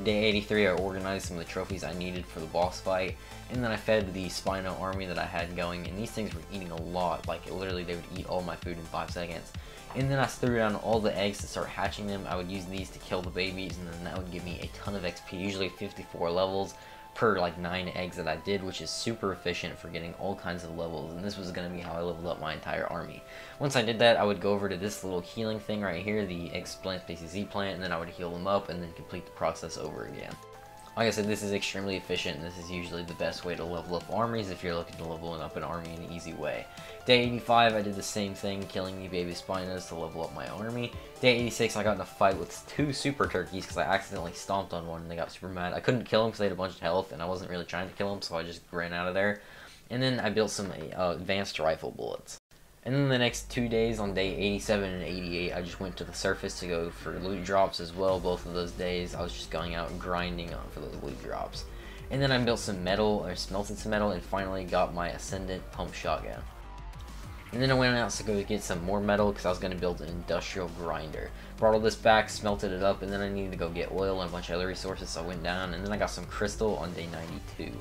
Day 83, I organized some of the trophies I needed for the boss fight, and then I fed the Spino army that I had going, and these things were eating a lot. Like, literally, they would eat all my food in 5 seconds. And then I threw down all the eggs to start hatching them. I would use these to kill the babies, and then that would give me a ton of XP, usually 54 levels per like 9 eggs that I did, which is super efficient for getting all kinds of levels. And this was going to be how I leveled up my entire army. Once I did that, I would go over to this little healing thing right here, the X plant species Z plant, and then I would heal them up and then complete the process over again. Like I said, this is extremely efficient, and this is usually the best way to level up armies if you're looking to level up an army in an easy way. Day 85, I did the same thing, killing the baby Spinos to level up my army. Day 86, I got in a fight with 2 super turkeys because I accidentally stomped on one and they got super mad. I couldn't kill them because they had a bunch of health, and I wasn't really trying to kill them, so I just ran out of there. And then I built some advanced rifle bullets. And then the next 2 days, on day 87 and 88, I just went to the surface to go for loot drops as well. Both of those days, I was just going out and grinding for those loot drops. And then I built some metal, or smelted some metal, and finally got my Ascendant pump shotgun. And then I went out to go get some more metal because I was going to build an industrial grinder. Brought all this back, smelted it up, and then I needed to go get oil and a bunch of other resources, so I went down, and then I got some crystal on day 92.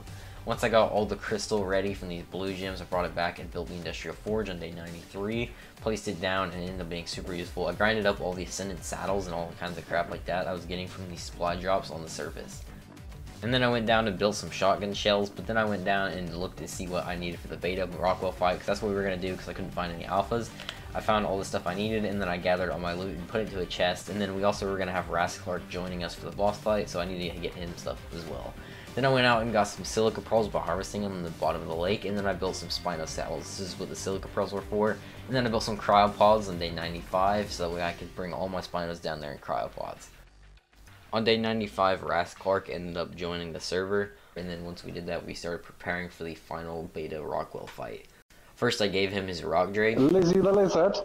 Once I got all the crystal ready from these blue gems, I brought it back and built the industrial forge on day 93, placed it down, and it ended up being super useful. I grinded up all the Ascendant saddles and all kinds of crap like that I was getting from these supply drops on the surface. And then I went down to build some shotgun shells, but then I went down and looked to see what I needed for the beta Rockwell fight, because that's what we were going to do because I couldn't find any alphas. I found all the stuff I needed, and then I gathered all my loot and put it into a chest, and then we also were going to have Rasclark joining us for the boss fight, so I needed to get him stuff as well. Then I went out and got some silica pearls by harvesting them in the bottom of the lake, and then I built some Spino saddles. This is what the silica pearls were for. And then I built some cryopods on day 95, so that way I could bring all my Spinos down there in cryopods. On day 95, Rasclark ended up joining the server, and then once we did that, we started preparing for the final beta Rockwell fight. First, I gave him his rock drake. Lizzie the lizard.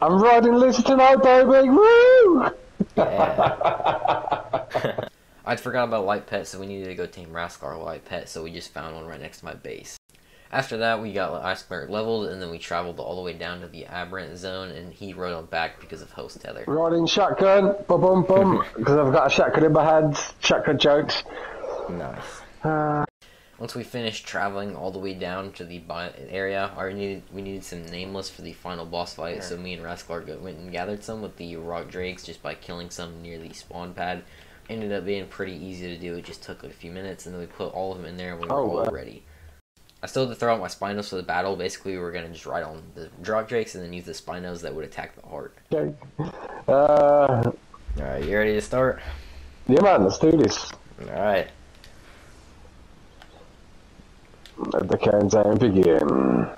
I'm riding Lizzie tonight, baby! Woo! Yeah. I'd forgot about Light Pet, so we needed to go tame Rascar Light Pet, so we just found one right next to my base. After that, we got Iceberg leveled, and then we traveled all the way down to the Aberration zone, and he rode on back because of host tether. Riding shotgun, bum bum bum, because I've got a shotgun in my hands. Shotgun jokes. Nice. Once we finished traveling all the way down to the area, we needed some nameless for the final boss fight, so me and Rascar went and gathered some with the rock drakes just by killing some near the spawn pad. Ended up being pretty easy to do. It just took a few minutes, and then we put all of them in there and we were all ready. I still had to throw out my Spinos for the battle. Basically, we were going to just ride on the rock drakes and then use the Spinos that would attack the heart. Okay. Alright, you ready to start? Yeah, man, let's do this. Alright. Let the countdown begin.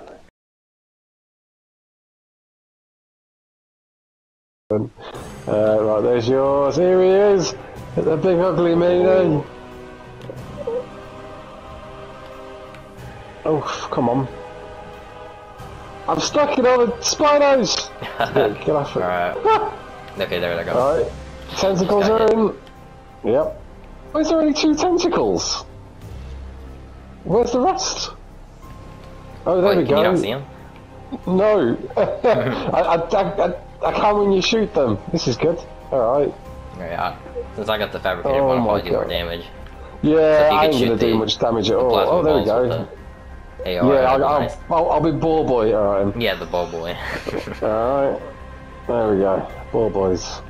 Right, there's yours. Here he is. The big ugly meanie. Oh, come on. I'm stuck in all the Spinos. Get off it. Alright. Okay, there they go. Alright. Tentacles are in. Yep. Why is there only 2 tentacles? Where's the rest? Oh, there we go. Can you not see them? No. I can't when you shoot them. This is good. Alright. Yeah. Since I got the fabricated one, I'll probably do more damage. Yeah, so I ain't gonna do much damage at all. Oh, there we go. Yeah, I'll be ball boy. Alright. Yeah, the ball boy. Alright. There we go. Ball boys.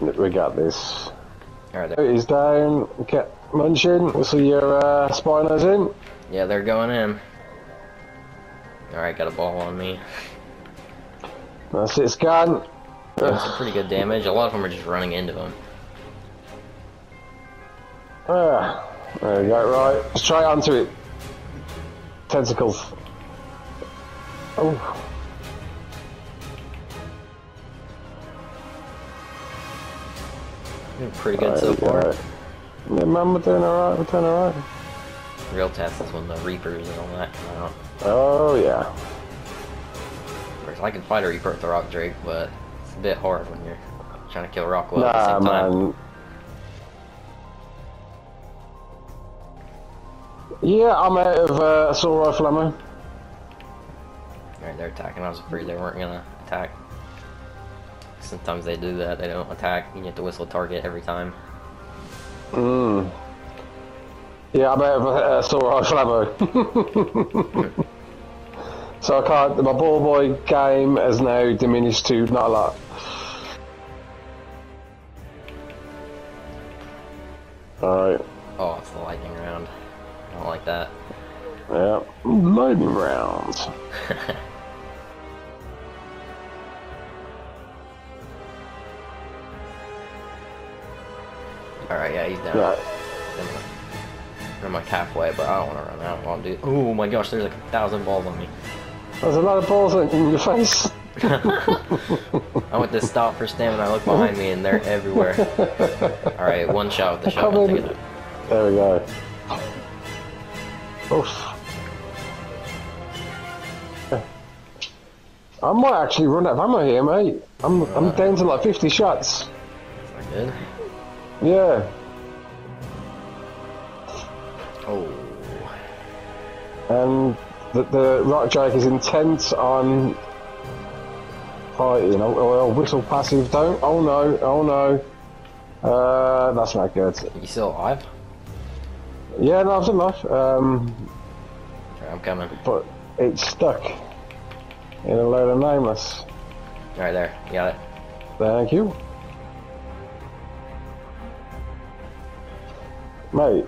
We got this. Alright, He's down. Get munching. We'll see your Spinos in. yeah, they're going in. Alright, got a ball on me. That's it, scan. Doing some pretty good damage. A lot of them are just running into him. There we go, right. Let's try onto it. Tentacles. Oh. Doing pretty good so far. Right. Yeah, man, we're doing alright, we're doing alright. Real test is when the Reapers and all that come out. Oh, yeah. Whereas I can fight a Reaper with the Rock Drake, but it's a bit hard when you're trying to kill Rockwell at the Nah, same time. man. Yeah, I'm out of assault rifle ammo. Alright, they're attacking. I was afraid they weren't gonna attack. Sometimes they do that, they don't attack, and you have to whistle target every time. Yeah, I'm out of assault rifle ammo. So I can't. My ball boy game has now diminished to not a lot. Alright. Oh, it's the lightning round. I don't like that. Yeah. Lightning rounds. Alright, yeah, he's down. Right. I'm like halfway, but I don't want to run out. I'll do. Oh my gosh, there's like 1,000 balls on me. There's a lot of balls in your face. I went to stop for stamina. I look behind me and they're everywhere. Alright, one shot with the shotgun. Take it up. There we go. Oof. I might actually run out of ammo here, mate. I'm down to like 50 shots. That's not good. Yeah. Oh. And the Rock Drake is intent on fighting. Oh, whistle passive. Don't. Oh no. Oh no. That's not good. You still alive? Yeah, no, I'm still alive. Okay, I'm coming. But it's stuck in a load of nameless. Right there. You got it. Thank you. Mate,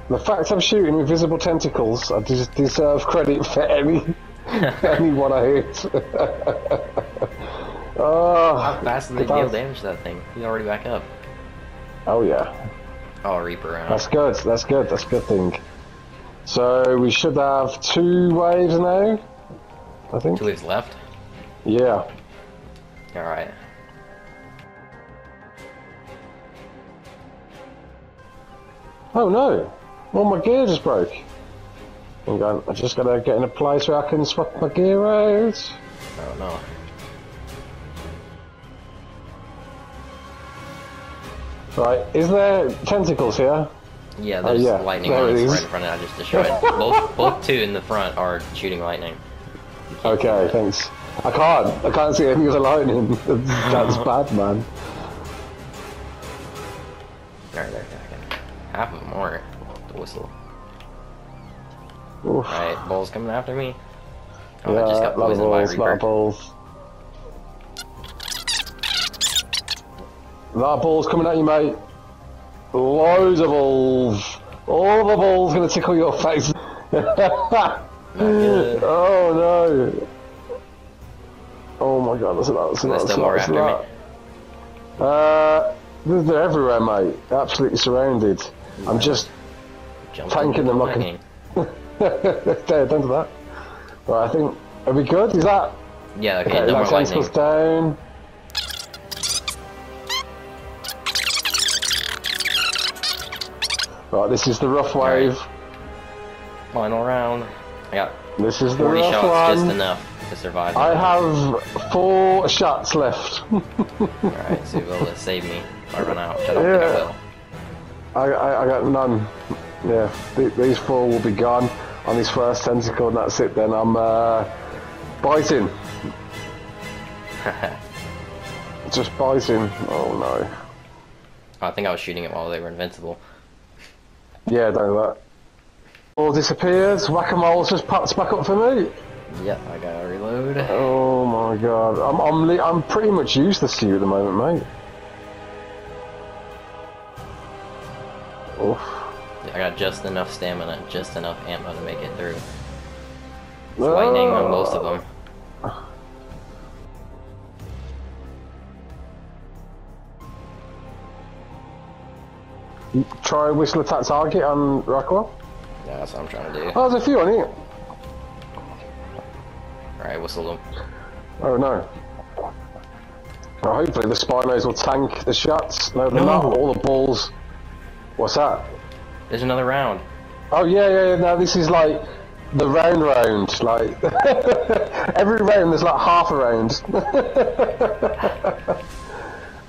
the fact I'm shooting with visible tentacles, I just deserve credit for anyone I hit. Oh, How fast did they deal damage to that thing? He's already back up. oh yeah. Oh, Reaper around. That's good, that's good, that's a good thing. So we should have 2 waves now, I think. 2 waves left? Yeah. Alright. Oh no! Well, my gear just broke. I just gotta get in a place where I can swap my gear out. Oh no. Right, is there tentacles here? Yeah, there's yeah, lightning there ones it is. right in front of it. I just destroyed. both 2 in the front are shooting lightning. Okay, thanks. I can't see anything with the lightning. That's bad, man. Alright, they're attacking. Half of them are. The whistle. Oof. Alright, balls coming after me. Oh, Yeah, I just got lot of poisoned by a balls, lot of Reaper. balls. Lot of balls coming at you, mate. Loads of balls. All the balls gonna tickle your face. Not good. Oh no. Oh my god, that's a lot. That's a lot. There's still more after me. They're everywhere, mate. Absolutely surrounded. I'm just Jumped tanking into them the like lightning. Okay, don't do that. Right, I think. Are we good? Is that? Yeah, okay, Okay, no more that lightning. tentacle's down. Right, this is the rough wave. Final round. I got This is the 40 rough shots, one. just enough to survive. I have 4 shots left. Alright, so you'll be able to save me if I run out, which I don't think I will. I got none. Yeah, these 4 will be gone on his first tentacle, and that's it. Then I'm biting. Just biting. Oh no. I think I was shooting it while they were invincible. Yeah, don't do that. All disappears. Whack-a-mole just pops back up for me. Yep, I gotta reload. Oh my god. I'm pretty much useless to you at the moment, mate. Oof. I got just enough stamina, just enough ammo to make it through. It's lightning on most of them. You try whistle attack target on Rockwell. Yeah, that's what I'm trying to do. Oh, there's a few on here. Alright, whistle them. Oh no. Well, hopefully the Spinos will tank the shots. No, they're not. All the balls. What's that? There's another round. Oh yeah. No, this is like the round. Like every round, there's like half a round.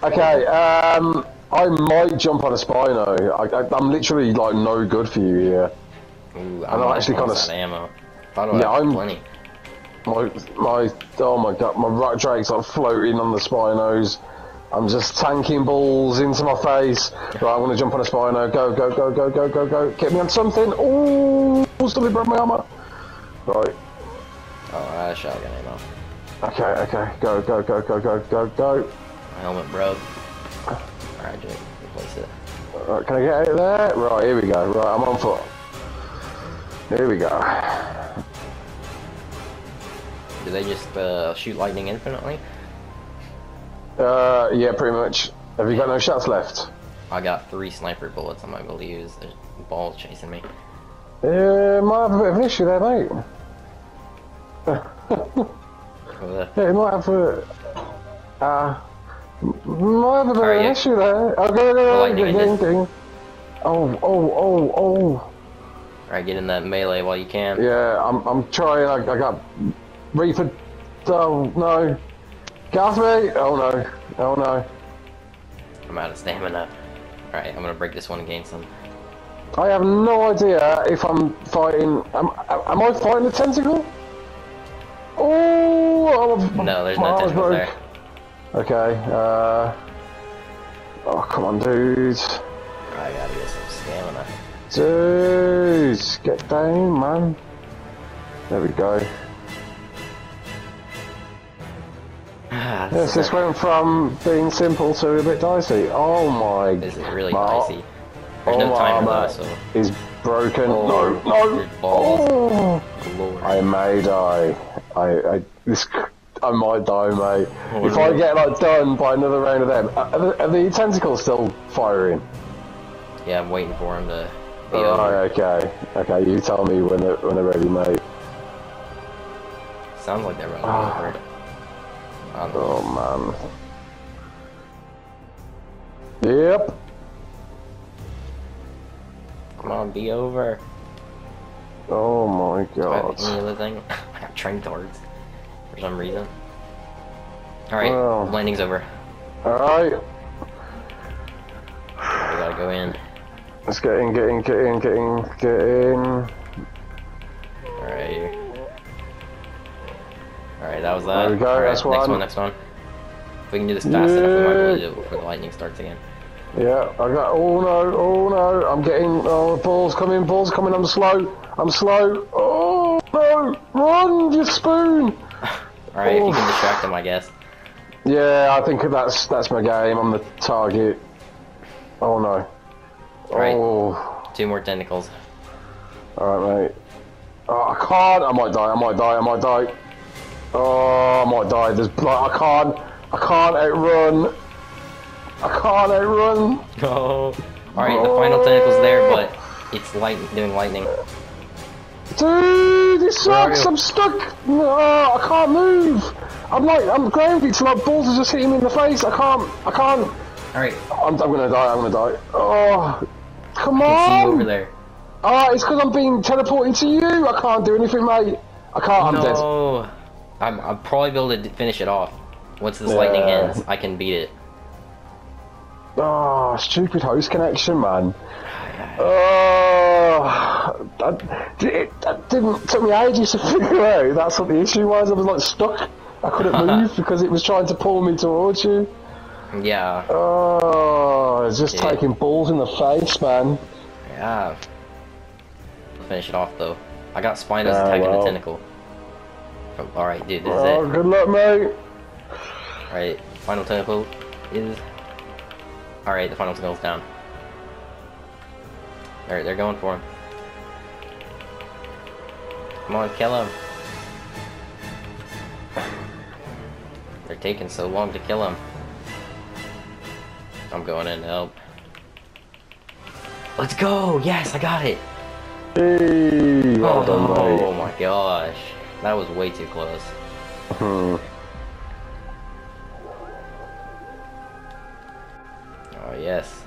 Okay. I might jump on a Spino. I'm literally like no good for you here. Ooh, I'm actually kind of. ammo. Thought I Yeah, had I'm. plenty. My oh my god, my Rock Drake's like floating on the Spinos. I'm just tanking balls into my face. Right, I'm gonna jump on a Spino. Go, go, go, go, go, go, go. Get me on something. Ooh, somebody broke my armor. Right. Oh, I had shotgun ammo. Okay, okay. Go, go, go, go, go, go, go. My helmet broke. Alright, Jake, replace it. Right, can I get out of there? Right, here we go. Right, I'm on foot. Here we go. Do they just shoot lightning infinitely? Yeah, pretty much. Have you got no shots left? I got 3 sniper bullets I might be able to use. There's balls chasing me. Might have a bit of an issue there, mate. Yeah, you might have a... might have a bit of an issue there. Oh, go, get. Oh. Alright, get in that melee while you can. Yeah, I'm trying. I got Reaper. Oh no. Get off me! Oh no. Oh no. I'm out of stamina. Alright, I'm gonna break this one and gain some. I have no idea if I'm fighting. Am I fighting the tentacle? Oh! No, there's no tentacles there. Okay. Oh, come on, dude. I gotta get some stamina. Dude, get down, man. There we go. Yes, this went from being simple to a bit dicey. Oh my! This is really dicey. There's no my timer armor though, so. is broken. Oh, no! Oh, Lord. I may die. I might die, mate. Oh, if I get like done by another round of them, are the tentacles still firing? Yeah, I'm waiting for him to be Alright, over. okay. You tell me when they're ready, mate. Sounds like they're running over. Oh man. Yep. Come on, be over. Oh my Do I have god. any other thing? I got train cards for some reason. Alright, Well. landing's over. Alright. We gotta go in. Let's get in. Alright. Alright, that was that. There we go, Alright, that's one. next one. If we can do this fast enough, we might be able to do it before the lightning starts again. Yeah, I got. Oh no! I'm getting. Oh, balls coming! I'm slow. Oh no! Run, you spoon! Alright, if you can distract them, I guess. Yeah, I think that's my game. I'm the target. Oh no! Alright, Oh. 2 more tentacles. Alright, mate. Oh, I can't. I might die. Oh, I might die. There's blood. I can't outrun. Go. Alright, the final tentacle's there, but it's doing lightning. Dude, this sucks. I'm stuck. No, I can't move. I'm grounded. It's like balls are just hitting me in the face. I can't. Alright. I'm gonna die. Oh, come on. I can see you over there. It's because I'm being teleported to you. I can't do anything, mate. I can't. I'm dead. No. I'll probably be able to finish it off. Once this lightning ends, I can beat it. Oh, stupid host connection, man. That took me ages to figure out. That's what the issue was. I was like stuck. I couldn't move because it was trying to pull me towards you. Yeah. Oh, it's just taking balls in the face, man. Yeah. I'll finish it off though. I got Spinos attacking the tentacle. Alright, dude, this is it. Good luck, mate. Alright, final tentacle is... Alright, the final tentacle's down. Alright, they're going for him. Come on, kill him. They're taking so long to kill him. I'm going in to help. Let's go! Yes, I got it! Hey, well done, mate. Oh my gosh. That was way too close. Oh yes.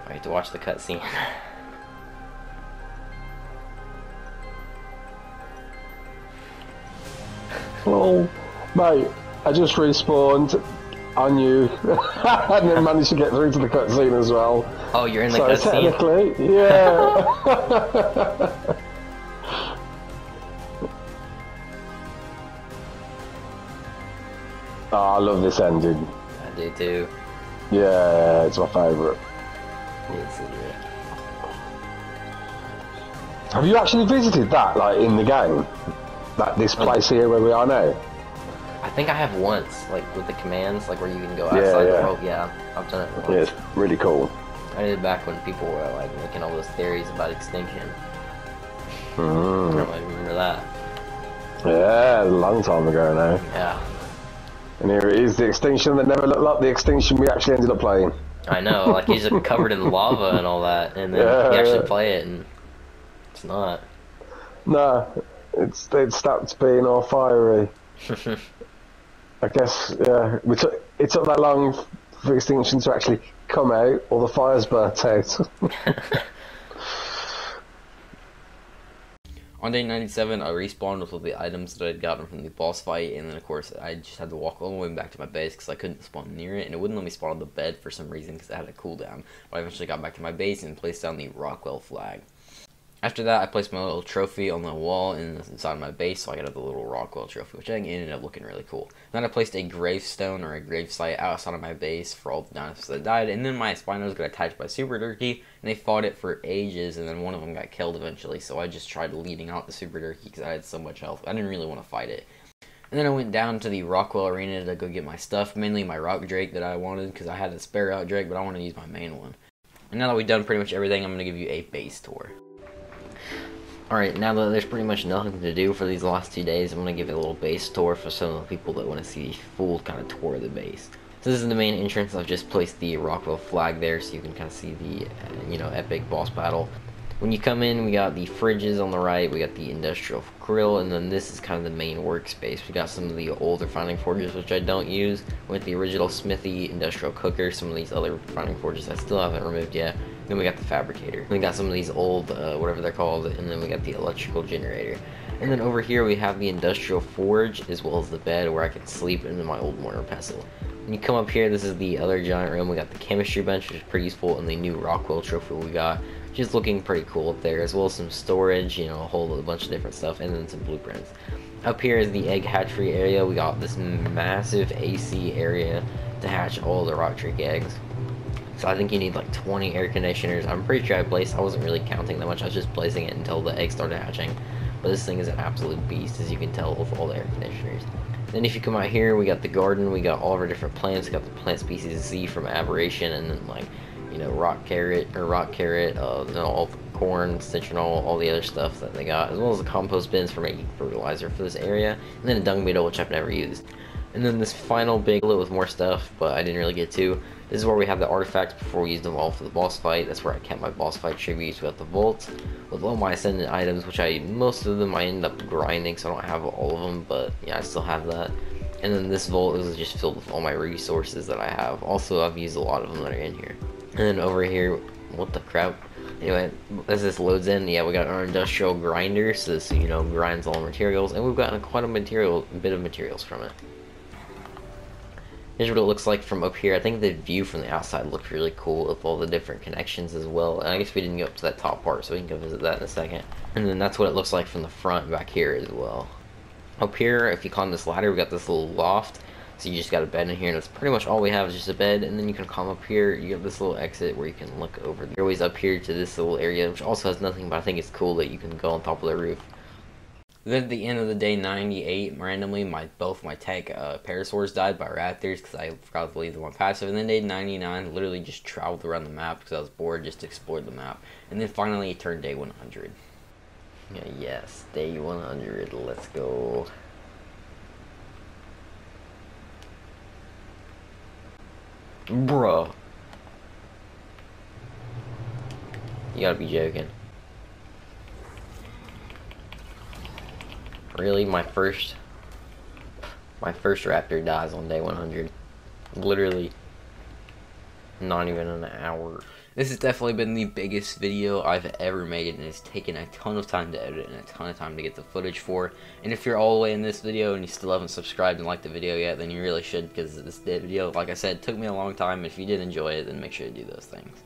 I get to watch the cutscene. Oh, mate, I just respawned on you and then managed to get through to the cutscene as well. Oh, you're in the so cutscene? technically, yeah. Oh, I love this ending. I do too. Yeah, it's my favourite. It's legit. Have you actually visited that, like, in the game? Like, this place here where we are now? I think I have once, like, with the commands, like, where you can go outside the world. Yeah, I've done it once. Yeah, it's really cool. I did it back when people were, like, making all those theories about extinction. I Mm. don't really remember that. Yeah, a long time ago now. Yeah. And here it is, the extinction that never looked like the extinction we actually ended up playing. I know, like, he's covered in lava and all that, and then Yeah, you actually yeah. play it, and it's not. No, it stopped being all fiery. I guess, yeah, it took that long for extinction to actually come out, or the fires burnt out. On day 97, I respawned with all the items that I'd gotten from the boss fight, and then of course I just had to walk all the way back to my base because I couldn't spawn near it, and it wouldn't let me spawn on the bed for some reason because it had a cooldown. But I eventually got back to my base and placed down the Rockwell flag. After that, I placed my little trophy on the wall inside my base, so I got the little Rockwell trophy, which I think ended up looking really cool. Then I placed a gravestone or a gravesite outside of my base for all the dinosaurs that died, and then my Spinos got attacked by Super Turkey, and they fought it for ages, and then one of them got killed eventually, so I just tried leading out the Super Turkey because I had so much health. I didn't really want to fight it. And then I went down to the Rockwell arena to go get my stuff, mainly my Rock Drake that I wanted, because I had a spare Rock Drake, but I wanted to use my main one. And now that we've done pretty much everything, I'm going to give you a base tour. Alright, now that there's pretty much nothing to do for these last 2 days, I'm going to give a little base tour for some of the people that want to see the full kind of tour of the base. So this is the main entrance. I've just placed the Rockwell flag there so you can kind of see the, epic boss battle. When you come in, we got the fridges on the right, we got the industrial grill, and then this is kind of the main workspace. We got some of the old refining forges, which I don't use, with the original smithy, industrial cooker, some of these other refining forges I still haven't removed yet. Then we got the fabricator. We got some of these old, whatever they're called, and then we got the electrical generator. And then over here we have the industrial forge, as well as the bed where I can sleep in my old mortar pestle. When you come up here, this is the other giant room. We got the chemistry bench, which is pretty useful, and the new Rockwell trophy we got, which is looking pretty cool up there, as well as some storage, a whole bunch of different stuff, and then some blueprints. Up here is the egg hatchery area. We got this massive AC area to hatch all the rock tree eggs. So I think you need like 20 air conditioners. I'm pretty sure I wasn't really counting that much. I was just placing it until the eggs started hatching. But this thing is an absolute beast, as you can tell with all the air conditioners. Then if you come out here, we got the garden. We got all of our different plants. We got the plant species Z from Aberration, and then like, rock carrot, all corn, citronal, all the other stuff that they got, as well as the compost bins for making fertilizer for this area, and then a dung beetle, which I've never used. And then this final big loot with more stuff, but I didn't really get to. This is where we have the artifacts before we used them all for the boss fight. That's where I kept my boss fight tributes. We got the vaults with all my ascendant items, which most of them I end up grinding, so I don't have all of them, but yeah, I still have that. And then this vault is just filled with all my resources that I have. Also, I've used a lot of them that are in here. And then over here, what the crap? Anyway, as this loads in, yeah, we got our industrial grinder, so this, grinds all materials, and we've gotten quite a bit of materials from it. Here's what it looks like from up here. I think the view from the outside looked really cool with all the different connections as well. And I guess we didn't go up to that top part, so we can go visit that in a second. And then that's what it looks like from the front back here as well. Up here, if you climb this ladder, we got this little loft. So you just got a bed in here, and that's pretty much all we have is just a bed. And then you can climb up here. You have this little exit where you can look over the doorways up here to this little area, which also has nothing, but I think it's cool that you can go on top of the roof. Then at the end of the day 98, randomly, both my tech parasaurs died by raptors because I forgot to leave them on passive. And then day 99, literally just traveled around the map because I was bored, just explored the map. And then finally it turned day 100. Yeah, yes, day 100, let's go. Bruh. You gotta be joking. Really, my first raptor dies on day 100. Literally, not even an hour. This has definitely been the biggest video I've ever made, and it's taken a ton of time to edit and a ton of time to get the footage for. And if you're all the way in this video and you still haven't subscribed and liked the video yet, then you really should, because this video, like I said, took me a long time. If you did enjoy it, then make sure to do those things.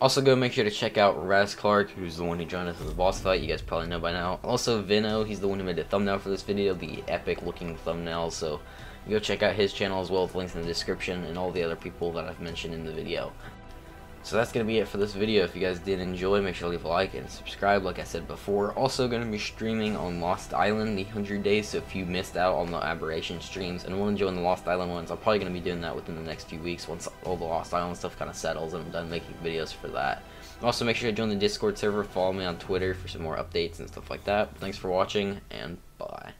Also, go make sure to check out Raz Clark, who's the one who joined us in the boss fight. You guys probably know by now. Also, Vino, he's the one who made the thumbnail for this video, the epic looking thumbnail. So, Go check out his channel as well with links in the description and all the other people that I've mentioned in the video. So that's going to be it for this video. If you guys did enjoy, make sure to leave a like and subscribe like I said before. Also going to be streaming on Lost Island the 100 days, so if you missed out on the Aberration streams and want to join the Lost Island ones, I'm probably going to be doing that within the next few weeks once all the Lost Island stuff kind of settles and I'm done making videos for that. Also make sure to join the Discord server, follow me on Twitter for some more updates and stuff like that. Thanks for watching, and bye.